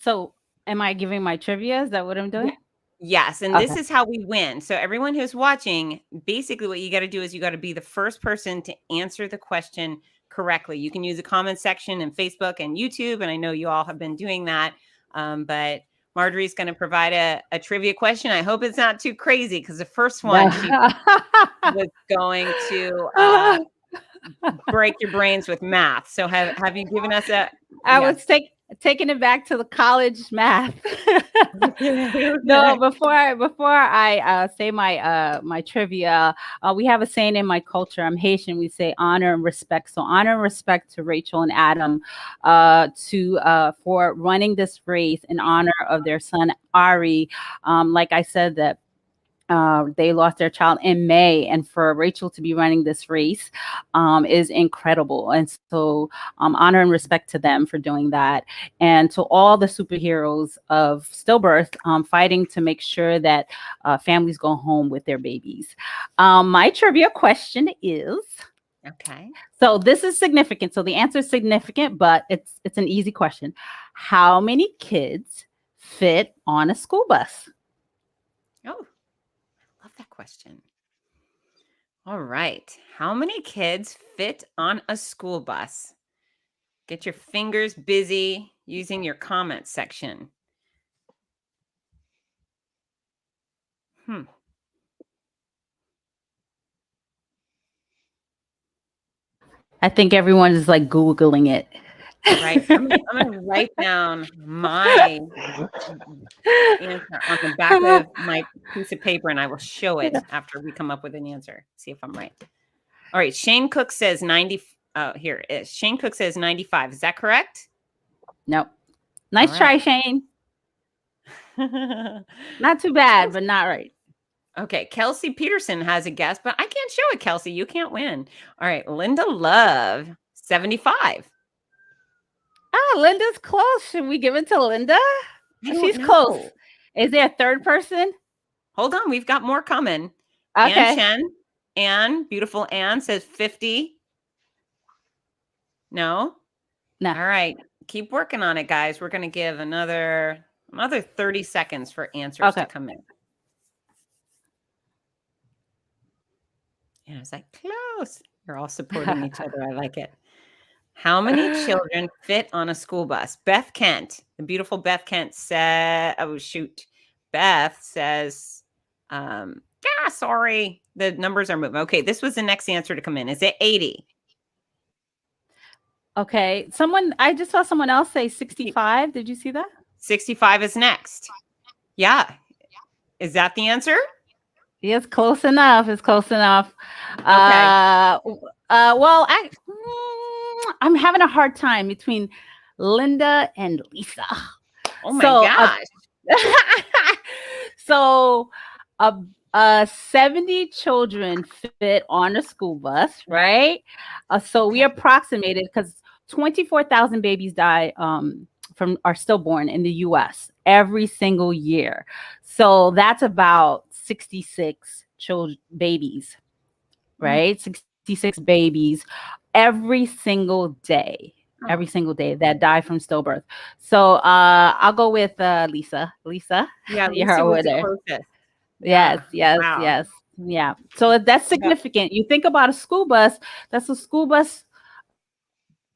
B: So am I giving my trivia? Is that what I'm doing?
A: Yes. And this is how we win. So everyone who's watching, basically what you got to do is you got to be the first person to answer the question correctly. You can use the comment section in Facebook and YouTube. And I know you all have been doing that. But Marjorie's going to provide a trivia question. I hope it's not too crazy because the first one she was going to break your brains with math. So have you given us a...
B: I was taking it back to the college math. No, before I say my trivia, we have a saying in my culture. I'm Haitian. We say honor and respect. So honor and respect to Rachel and Adam for running this race in honor of their son Ari. Like I said, that they lost their child in May, and for Rachel to be running this race is incredible. And so honor and respect to them for doing that. And to all the superheroes of stillbirth fighting to make sure that families go home with their babies. My trivia question is,
A: okay.
B: So this is significant. So the answer is significant, but it's an easy question. How many kids fit on a school bus?
A: Oh, love that question. All right. How many kids fit on a school bus? Get your fingers busy using your comment section.
B: I think everyone is like Googling it.
A: Right. I'm going to write down my answer on the back of my piece of paper, and I will show it after we come up with an answer. See if I'm right. All right. Shane Cook says 90. Oh, here it is. Shane Cook says 95. Is that correct?
B: Nope. Nice try, Shane. Not too bad, but not right.
A: Okay. Kelsey Peterson has a guess, but I can't show it, Kelsey. You can't win. All right. Linda Love, 75.
B: Oh, Linda's close. Should we give it to Linda? She's close. Is there a third person?
A: Hold on. We've got more coming.
B: Okay.
A: Ann, beautiful Ann says 50. No?
B: No.
A: All right. Keep working on it, guys. We're going to give another 30 seconds for answers to come in. And I was like, close. You're all supporting each other. I like it. How many children fit on a school bus? Beth Kent, the beautiful Beth Kent said, oh, shoot. Beth says, sorry. The numbers are moving. Okay, this was the next answer to come in. Is it 80?
B: Okay. I just saw someone else say 65. Did you see that?
A: 65 is next. Yeah. Is that the answer?
B: It's close enough. It's close enough.
A: Okay.
B: Well, I'm having a hard time between Linda and Lisa.
A: Oh my gosh.
B: So 70 children fit on a school bus, right? So we approximated, because 24,000 babies die are stillborn in the US every single year. So that's about 66 babies, right? 66 babies every single day. Every
A: Oh.
B: single day that die from stillbirth. So I'll go with Lisa. Lisa,
A: Yeah,
B: you're
A: Lisa
B: over
A: was the
B: there.
A: closest.
B: Yes,
A: Yeah.
B: yes,
A: Wow.
B: yes. Yeah. So that's significant. You think about a school bus, that's a school bus,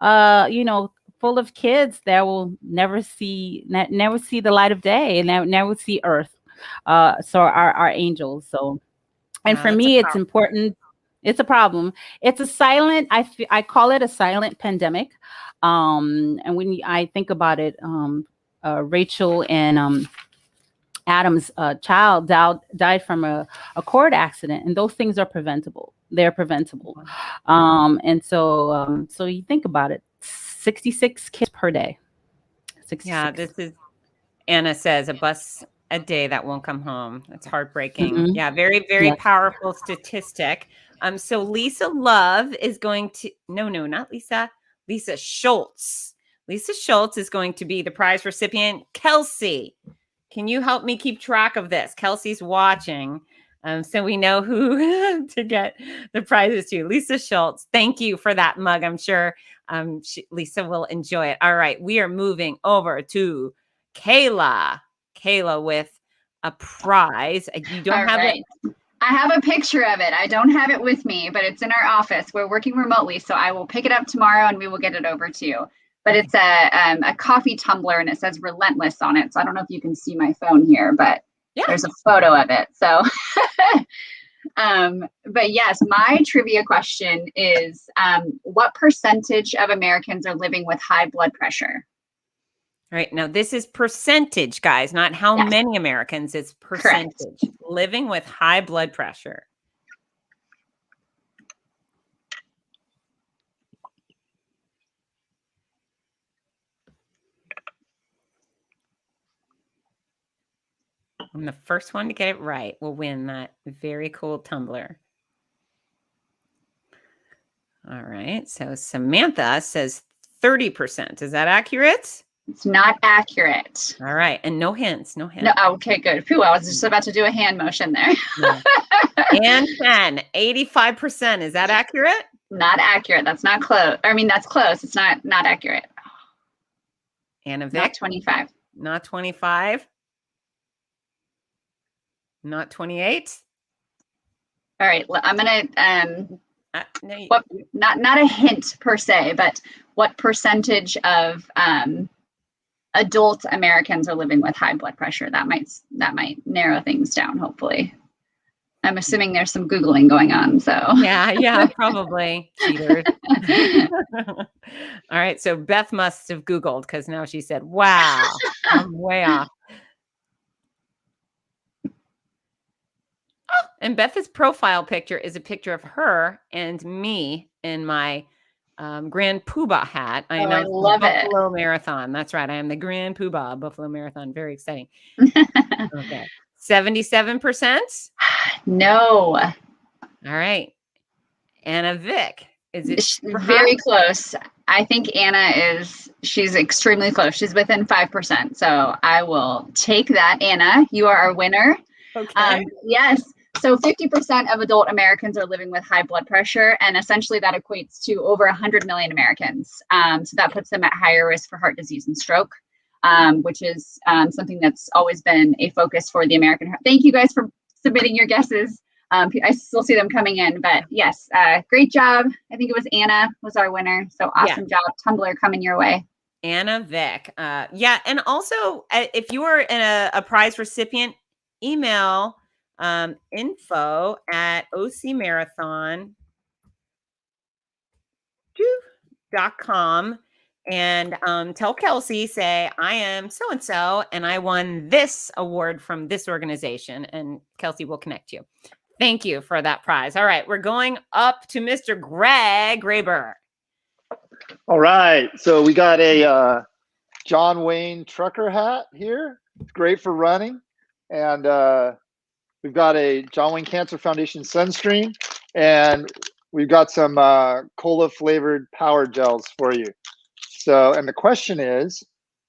B: you know, full of kids that will never see the light of day and never see earth. So our angels. So, and
A: Yeah,
B: for
A: that's a
B: me, it's
A: problem.
B: important. It's a problem. It's a silent, I call it a silent pandemic. And when I think about it, Rachel and Adam's child died from a cord accident, and those things are preventable. They're preventable. And so you think about it, 66 kids per day. 66.
A: Yeah, this is Anna says a bus a day that won't come home. It's heartbreaking.
B: Mhm.
A: Yeah, very, very
B: Yes.
A: powerful statistic. So Lisa Love is going to no, not Lisa. Lisa Schultz. Lisa Schultz is going to be the prize recipient. Kelsey, can you help me keep track of this? Kelsey's watching. So we know who to get the prizes to. Lisa Schultz, thank you for that mug. I'm sure Lisa will enjoy it. All right, we are moving over to Kayla. Kayla with a prize. You don't
F: All
A: have
F: right. I have a picture of it. I don't have it with me, but it's in our office. We're working remotely, so I will pick it up tomorrow and we will get it over to you. But it's a coffee tumbler and it says Relentless on it. So I don't know if you can see my phone here, but there's a photo of it. So, but yes, my trivia question is, what percentage of Americans are living with high blood pressure?
A: All right. Now, this is percentage, guys, not how
F: Yes.
A: many Americans. It's
F: Correct.
A: percentage living with high blood pressure. And the first one to get it right will win that very cool tumbler. All right. So Samantha says 30%. Is that accurate?
F: It's not accurate.
A: All right. And no hints. No hints.
F: No, okay, good. Phew, I was just about to do a hand motion there.
A: Yeah. And 85%. Is that accurate?
F: Not accurate. That's not close. I mean, that's close. It's not accurate.
A: Anna Vic?
F: Not 25.
A: Not 25. Not 28.
F: All right. I'm gonna
A: No,
F: what not a hint per se, but what percentage of adult Americans are living with high blood pressure? That might narrow things down, hopefully. I'm assuming there's some Googling going on. So
A: yeah, probably. Cheaters. All right. So Beth must have Googled because now she said, wow, I'm way off. Oh, and Beth's profile picture is a picture of her and me in my Grand Poobah hat. I announced the Buffalo Marathon. That's right. I am the Grand Poobah Buffalo Marathon. Very exciting. Okay. 77%?
F: No.
A: All right. Anna Vic. Is it
F: very close? I think Anna she's extremely close. She's within 5%. So I will take that. Anna, you are our winner.
A: Okay.
F: Yes. So 50% of adult Americans are living with high blood pressure, and essentially that equates to over 100 million Americans. So that puts them at higher risk for heart disease and stroke, which is something that's always been a focus for the American Heart. Thank you guys for submitting your guesses. I still see them coming in, but yes, great job. I think it was Anna was our winner. So awesome job. Tumbler coming your way.
A: Anna Vic. Yeah. And also, if you are a prize recipient, email info@ocmarathon.com and tell Kelsey, say, I am so-and-so, and I won this award from this organization, and Kelsey will connect you. Thank you for that prize. All right. We're going up to Mr. Greg Raber.
C: All right. So we got a John Wayne trucker hat here. It's great for running. And we've got a John Wayne Cancer Foundation sunscreen. And we've got some cola flavored power gels for you. So, and the question is,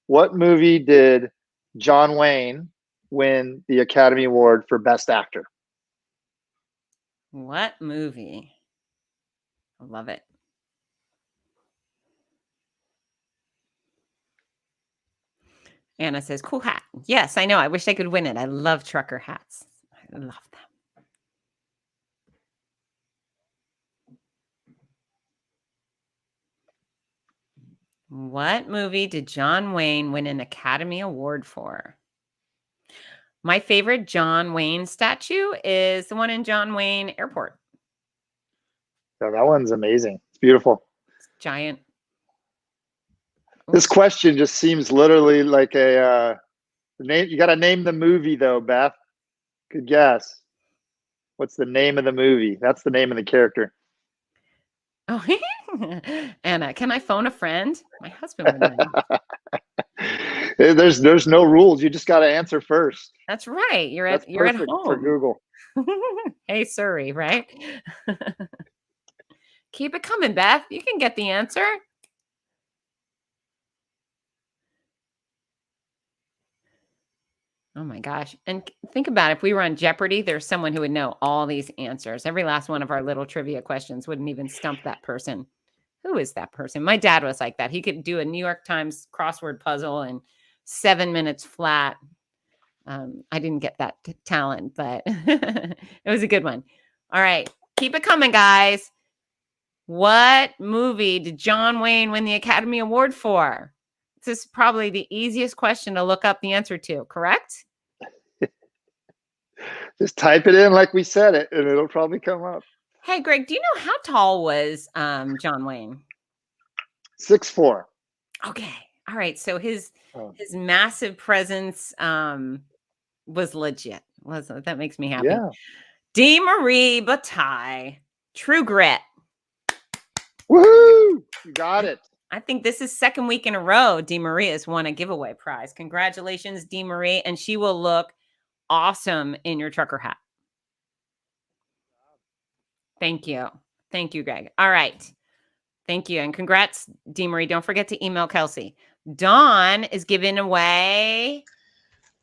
C: what movie did John Wayne win the Academy Award for Best Actor?
A: What movie? I love it. Anna says, cool hat. Yes, I know. I wish I could win it. I love trucker hats. I love them. What movie did John Wayne win an Academy Award for? My favorite John Wayne statue is the one in John Wayne Airport.
C: So that one's amazing. It's beautiful.
A: It's giant.
C: This question just seems literally like a name. You got to name the movie though, Beth. Good guess. What's the name of the movie? That's the name of the character.
A: Oh, Anna, can I phone a friend? My husband would know.
C: There's no rules. You just got to answer first.
A: That's right. You're at
C: perfect
A: home.
C: for Google.
A: Hey, Surrey, right? Keep it coming, Beth. You can get the answer. Oh my gosh. And think about it. If we were on Jeopardy, there's someone who would know all these answers. Every last one of our little trivia questions wouldn't even stump that person. Who is that person? My dad was like that. He could do a New York Times crossword puzzle in 7 minutes flat. I didn't get that talent, but it was a good one. All right. Keep it coming, guys. What movie did John Wayne win the Academy Award for? This is probably the easiest question to look up the answer to, correct?
C: Just type it in like we said it, and it'll probably come up.
A: Hey, Greg, do you know how tall was John Wayne?
C: 6'4".
A: Okay. All right. So his massive presence was legit. That makes me happy.
C: Yeah.
A: DeMarie Bataille, True Grit.
C: Woohoo! You got it.
A: I think this is second week in a row DeMarie has won a giveaway prize. Congratulations, DeMarie. And she will look awesome in your trucker hat. Thank you. Thank you, Greg. All right. Thank you. And congrats, DeMarie. Don't forget to email Kelsey. Dawn is giving away.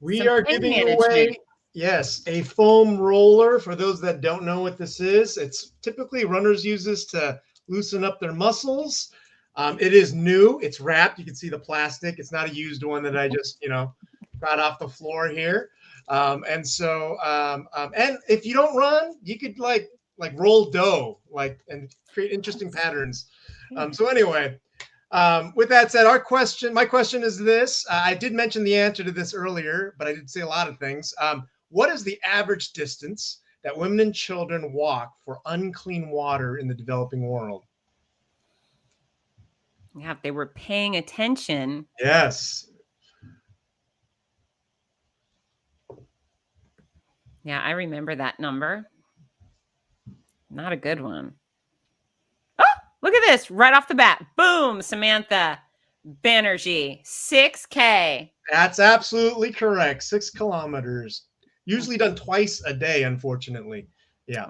D: We are giving away, yes, a foam roller. For those that don't know what this is, it's typically runners use this to loosen up their muscles. It is new. It's wrapped. You can see the plastic. It's not a used one that I just, got off the floor here. And if you don't run, you could like roll dough, and create interesting patterns. So anyway, with that said, my question is this. I did mention the answer to this earlier, but I did say a lot of things. What is the average distance that women and children walk for unclean water in the developing world?
A: Yeah, if they were paying attention.
D: Yes.
A: Yeah, I remember that number. Not a good one. Oh, look at this. Right off the bat. Boom, Samantha Banerjee. 6K.
D: That's absolutely correct. 6 kilometers. Usually done twice a day, unfortunately. Yeah.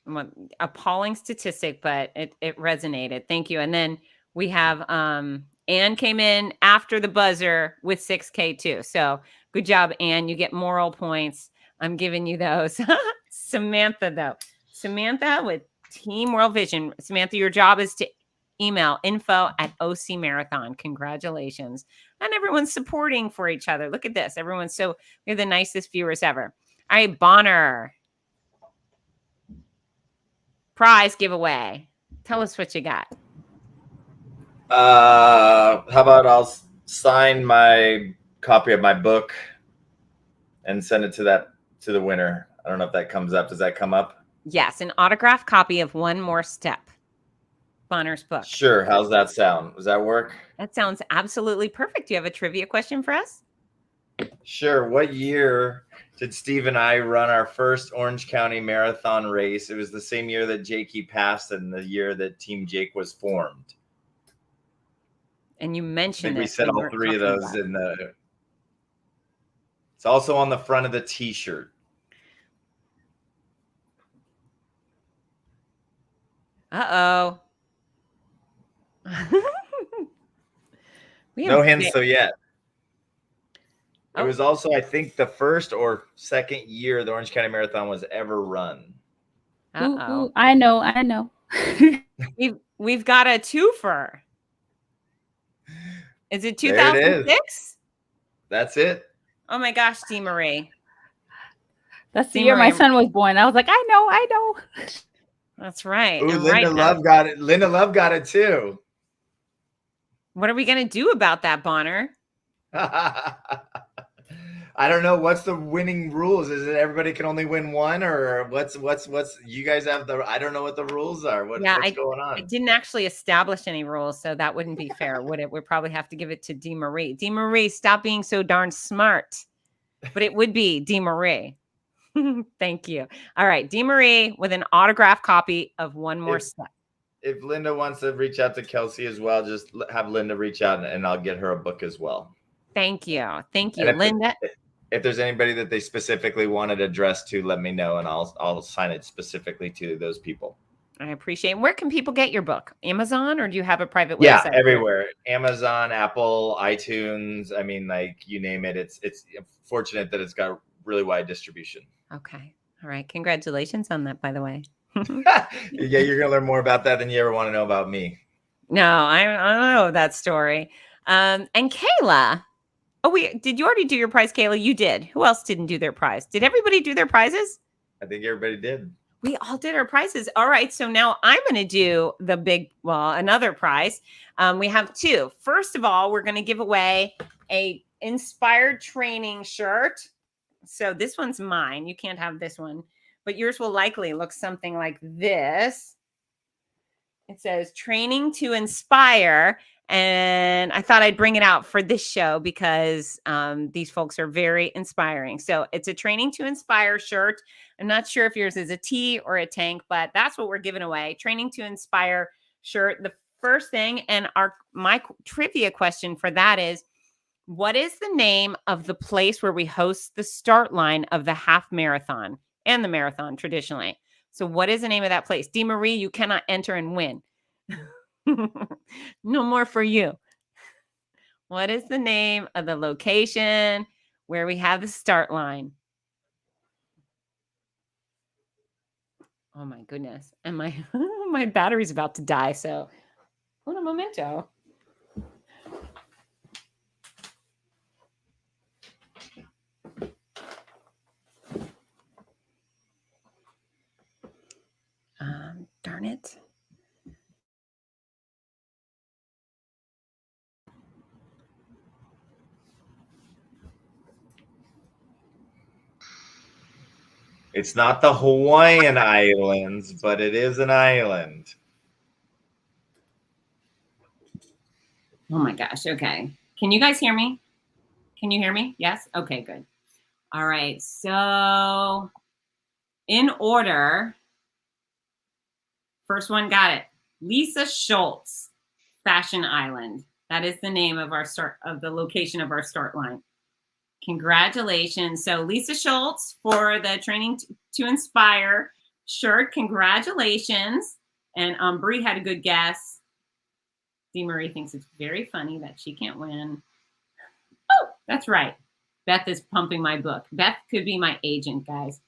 A: Oh, appalling statistic, but it resonated. Thank you. And then we have Anne came in after the buzzer with 6K too. So good job, Anne. You get moral points. I'm giving you those. Samantha, though. Samantha with Team World Vision. Samantha, your job is to email info@OC Marathon. Congratulations. And everyone's supporting for each other. Look at this. We're the nicest viewers ever. All right, Bonner. Prize giveaway. Tell us what you got.
E: How about I'll sign my copy of my book and send it to the winner. I don't know if that comes up. Does that come up?
A: Yes, an autographed copy of One More Step, Bonner's book.
E: Sure. How's that sound? Does that work?
A: That sounds absolutely perfect. Do you have a trivia question for us?
E: Sure. What year did Steve and I run our first Orange County Marathon race? It was the same year that Jakey passed and the year that Team Jake was formed.
A: And you mentioned
E: we said all three of those in the. It's also on the front of the T-shirt.
A: Uh-oh.
E: No hints so yet. It was also, I think, the first or second year the Orange County Marathon was ever run.
B: Ooh, I know.
A: We've got a twofer. Is it 2006?
E: That's it.
A: Oh my gosh, Dee Marie.
B: That's the
A: Dee
B: year my
A: Marie.
B: son was born. I was like, I know.
A: That's right.
E: Ooh,
A: And
E: Linda
A: right now,
E: Love got it. Linda Love got it too.
A: what are we going to do about that, Bonner?
E: I don't know. What's the winning rules? Is it everybody can only win one, or what's you guys have the? I don't know what the rules are. What's going on?
A: I didn't actually establish any rules, so that wouldn't be fair, would it? We'd probably have to give it to Dee Marie. Dee Marie, stop being so darn smart. But it would be Dee Marie. Thank you. All right, Dee Marie with an autographed copy of One More Step.
E: If Linda wants to reach out to Kelsey as well, just have Linda reach out and I'll get her a book as well.
A: Thank you. Thank you, Linda.
E: If there's anybody that they specifically wanted addressed to, let me know and I'll sign it specifically to those people.
A: I appreciate it. Where can people get your book? Amazon, or do you have a private website?
E: Yeah, everywhere. Amazon, Apple, iTunes. I mean, like you name it. It's fortunate that it's got really wide distribution.
A: Okay. All right. Congratulations on that, by the way.
E: Yeah, you're going to learn more about that than you ever want to know about me.
A: No, I don't know that story. And Kayla. Oh, did you already do your prize, Kayla? You did. Who else didn't do their prize? Did everybody do their prizes?
E: I think everybody did.
A: We all did our prizes. All right. So now I'm going to do another prize. We have two. First of all, we're going to give away a inspired training shirt. So this one's mine. You can't have this one, but yours will likely look something like this. It says Training to Inspire. And I thought I'd bring it out for this show because these folks are very inspiring. So it's a Training to Inspire shirt. I'm not sure if yours is a tee or a tank, but that's what we're giving away. Training to Inspire shirt. The first thing, and my trivia question for that is, what is the name of the place where we host the start line of the half marathon and the marathon traditionally? So what is the name of that place? Dee Marie, you cannot enter and win. No more for you. What is the name of the location where we have the start line? Oh my goodness. And my battery's about to die. So, un momento. Darn it.
E: It's not the Hawaiian Islands, but it is an island.
A: Oh my gosh. Okay. Can you guys hear me? Can you hear me? Yes? Okay, good. All right. So in order, first one got it. Lisa Schultz, Fashion Island. That is the name of the location of our start line. Congratulations. So Lisa Schultz for the Training to Inspire shirt. Congratulations. And Bree had a good guess. Dee Marie thinks it's very funny that she can't win. Oh, that's right. Beth is pumping my book. Beth could be my agent, guys.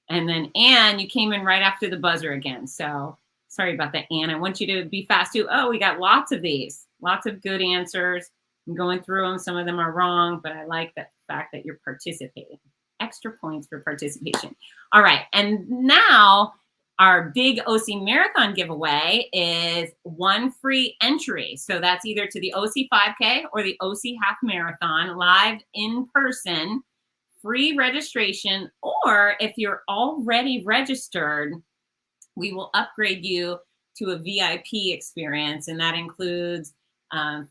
A: And then Anne, you came in right after the buzzer again. So sorry about that, Anne. I want you to be fast too. Oh, we got lots of these. Lots of good answers. I'm going through them. Some of them are wrong, but I like the fact that you're participating. Extra points for participation. All right. And now our big OC Marathon giveaway is one free entry. So that's either to the OC 5K or the OC Half Marathon live in person, free registration. Or if you're already registered, we will upgrade you to a VIP experience. And that includes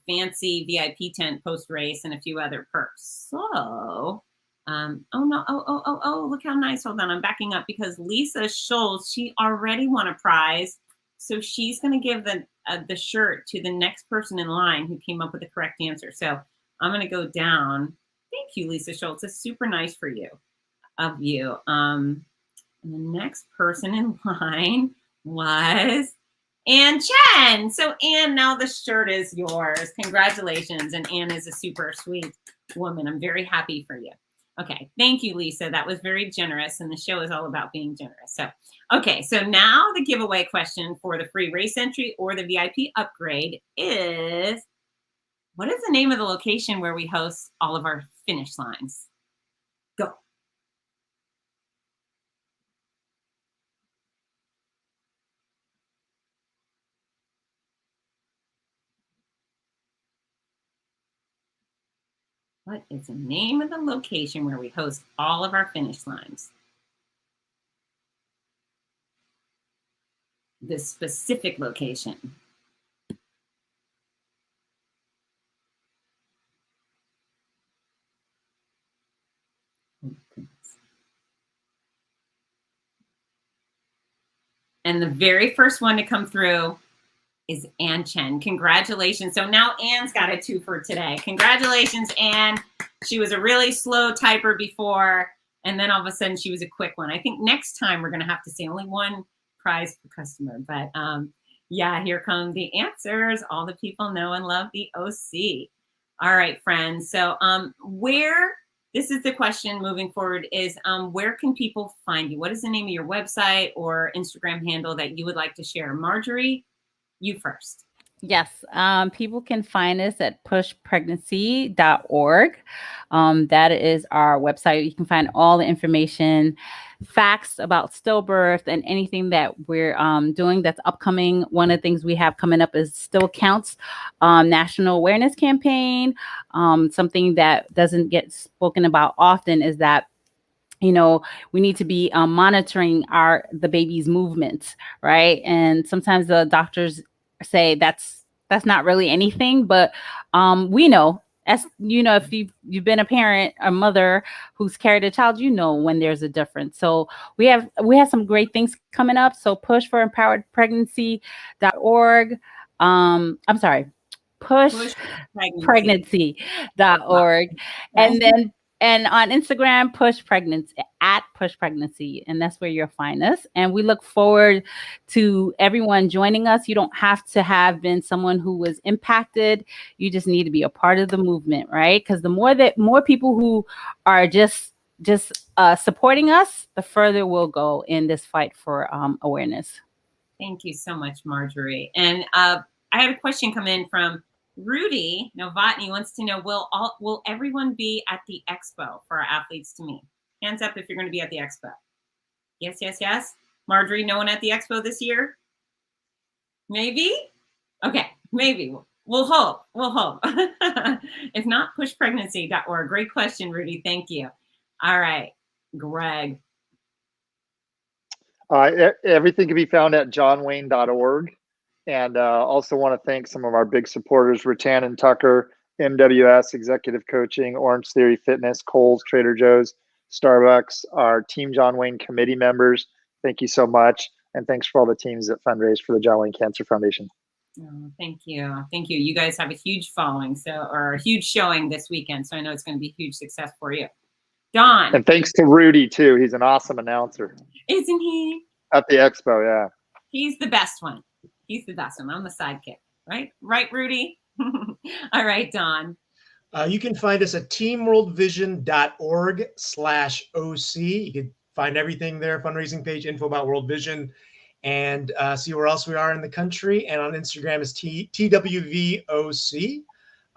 A: fancy VIP tent post-race and a few other perks. So, look how nice. Hold on, I'm backing up because Lisa Schultz, she already won a prize. So she's going to give the shirt to the next person in line who came up with the correct answer. So I'm going to go down. Thank you, Lisa Schultz. It's super nice of you. And the next person in line was Ann Chen. So Ann, now the shirt is yours. Congratulations. And Ann is a super sweet woman. I'm very happy for you. Okay. Thank you, Lisa. That was very generous. And the show is all about being generous. So, okay. So now the giveaway question for the free race entry or the VIP upgrade is, What is the name of the location where we host all of our finish lines? Go. What is the name of the location where we host all of our finish lines? The specific location. And the very first one to come through is Ann Chen. Congratulations. So now Ann's got a 2 for today. Congratulations, Ann. She was a really slow typer before, and then all of a sudden she was a quick one. I think next time we're going to have to say only one prize per customer. But yeah, here come the answers. All the people know and love the OC. All right, friends. So this is the question moving forward is where can people find you? What is the name of your website or Instagram handle that you would like to share? Marjorie, you first.
B: Yes, people can find us at pushpregnancy.org. That is our website. You can find all the information, facts about stillbirth, and anything that we're doing that's upcoming. One of the things we have coming up is Still Counts National Awareness Campaign. Something that doesn't get spoken about often is that we need to be monitoring the baby's movements, right? And sometimes the doctors say that's not really anything, but we know, as if you've been a parent, a mother who's carried a child, when there's a difference. So we have some great things coming up. So pushpregnancy.org. I'm sorry, pushpregnancy.org. And on Instagram, at Push Pregnancy. And that's where you'll find us. And we look forward to everyone joining us. You don't have to have been someone who was impacted. You just need to be a part of the movement, right? Because the more people who are just supporting us, the further we'll go in this fight for awareness.
A: Thank you so much, Marjorie. And I had a question come in from Rudy Novotny. Wants to know, will everyone be at the expo for our athletes to meet? Hands up if you're going to be at the expo. Yes, yes, yes. Marjorie, no one at the expo this year? Maybe? Okay, maybe. We'll hope. If not, pushpregnancy.org. Great question, Rudy. Thank you. All right, Greg.
C: Everything can be found at johnwayne.org. And also want to thank some of our big supporters, Rattan and Tucker, MWS, Executive Coaching, Orange Theory Fitness, Kohl's, Trader Joe's, Starbucks, our Team John Wayne committee members. Thank you so much. And thanks for all the teams that fundraise for the John Wayne Cancer Foundation.
A: Oh, thank you. Thank you. You guys have a huge following, or a huge showing this weekend. So I know it's going to be a huge success for you. Don.
C: And thanks to Rudy, too. He's an awesome announcer.
A: Isn't he?
C: At the expo, yeah.
A: He's the best one. He's the best one. I'm the sidekick, right? Right, Rudy? All right, Don.
D: You can find us at teamworldvision.org/OC. You can find everything there, fundraising page, info about World Vision, and see where else we are in the country. And on Instagram is TWVOC.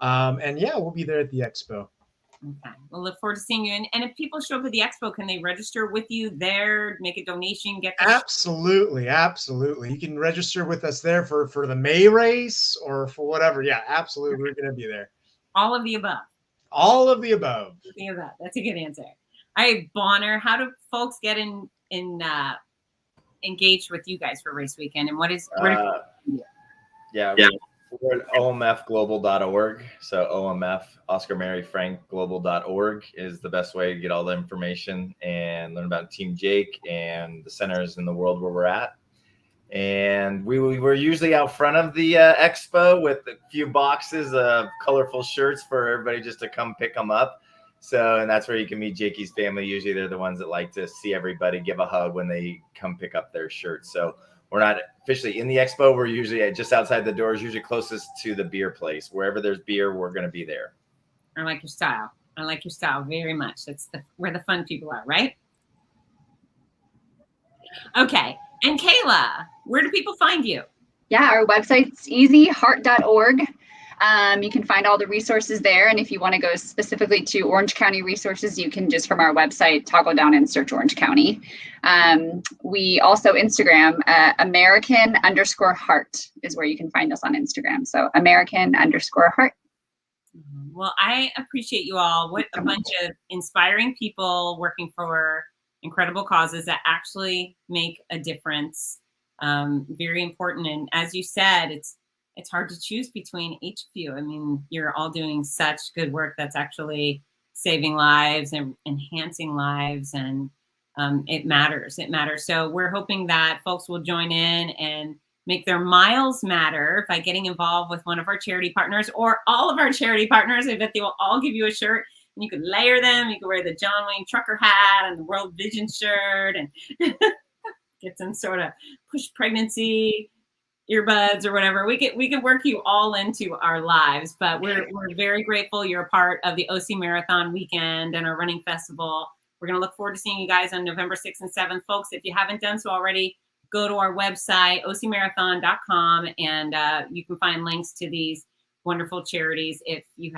D: And yeah, we'll be there at the expo.
A: Okay. We'll look forward to seeing you. And if people show up at the expo, can they register with you there, make a donation, get
D: Absolutely. You can register with us there for the May race or for whatever. Yeah, absolutely. We're going to be there.
A: All of the above.
D: All of the above.
A: That's a good answer. All right, Bonner, how do folks get engaged with you guys for race weekend? And
E: we're at omfglobal.org. So OMF, Oscar Mary Frank Global.org is the best way to get all the information and learn about Team Jake and the centers in the world where we're at. And we're usually out front of the expo with a few boxes of colorful shirts for everybody just to come pick them up. So, and that's where you can meet Jakey's family. Usually they're the ones that like to see everybody, give a hug when they come pick up their shirts. So we're not officially in the expo. We're usually just outside the doors, usually closest to the beer place. Wherever there's beer, we're going to be there.
A: I like your style. Very much. That's where the fun people are, right? Okay. And Kayla, where do people find you?
F: Yeah, our website's easy, heart.org. You can find all the resources there. And if you want to go specifically to Orange County resources, you can just from our website toggle down and search Orange County. We also Instagram, American_heart is where you can find us on Instagram. So American_heart.
A: Well, I appreciate you all. What a bunch of inspiring people working for incredible causes that actually make a difference. Very important. And as you said, it's hard to choose between each of you. I mean, you're all doing such good work that's actually saving lives and enhancing lives, and it matters. It matters. So we're hoping that folks will join in and make their miles matter by getting involved with one of our charity partners or all of our charity partners. I bet they will all give you a shirt, and you could layer them. You could wear the John Wayne Trucker hat and the World Vision shirt and get some sort of push pregnancy earbuds or whatever. We can work you all into our lives, but we're very grateful you're a part of the OC Marathon weekend and our running festival. We're going to look forward to seeing you guys on November 6th and 7th. Folks, if you haven't done so already, go to our website, ocmarathon.com, and you can find links to these wonderful charities if you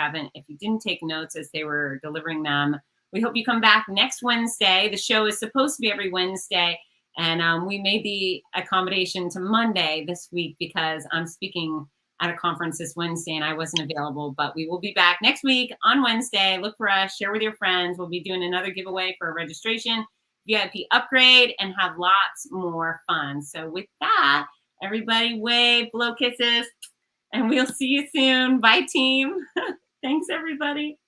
A: didn't take notes as they were delivering them. We hope you come back next Wednesday. The show is supposed to be every Wednesday, and we made the accommodation to Monday this week because I'm speaking at a conference this Wednesday and I wasn't available, but we will be back next week on Wednesday. Look for us, share with your friends. We'll be doing another giveaway for a registration, VIP upgrade, and have lots more fun. So with that, everybody wave, blow kisses, and we'll see you soon. Bye, team. Thanks, everybody.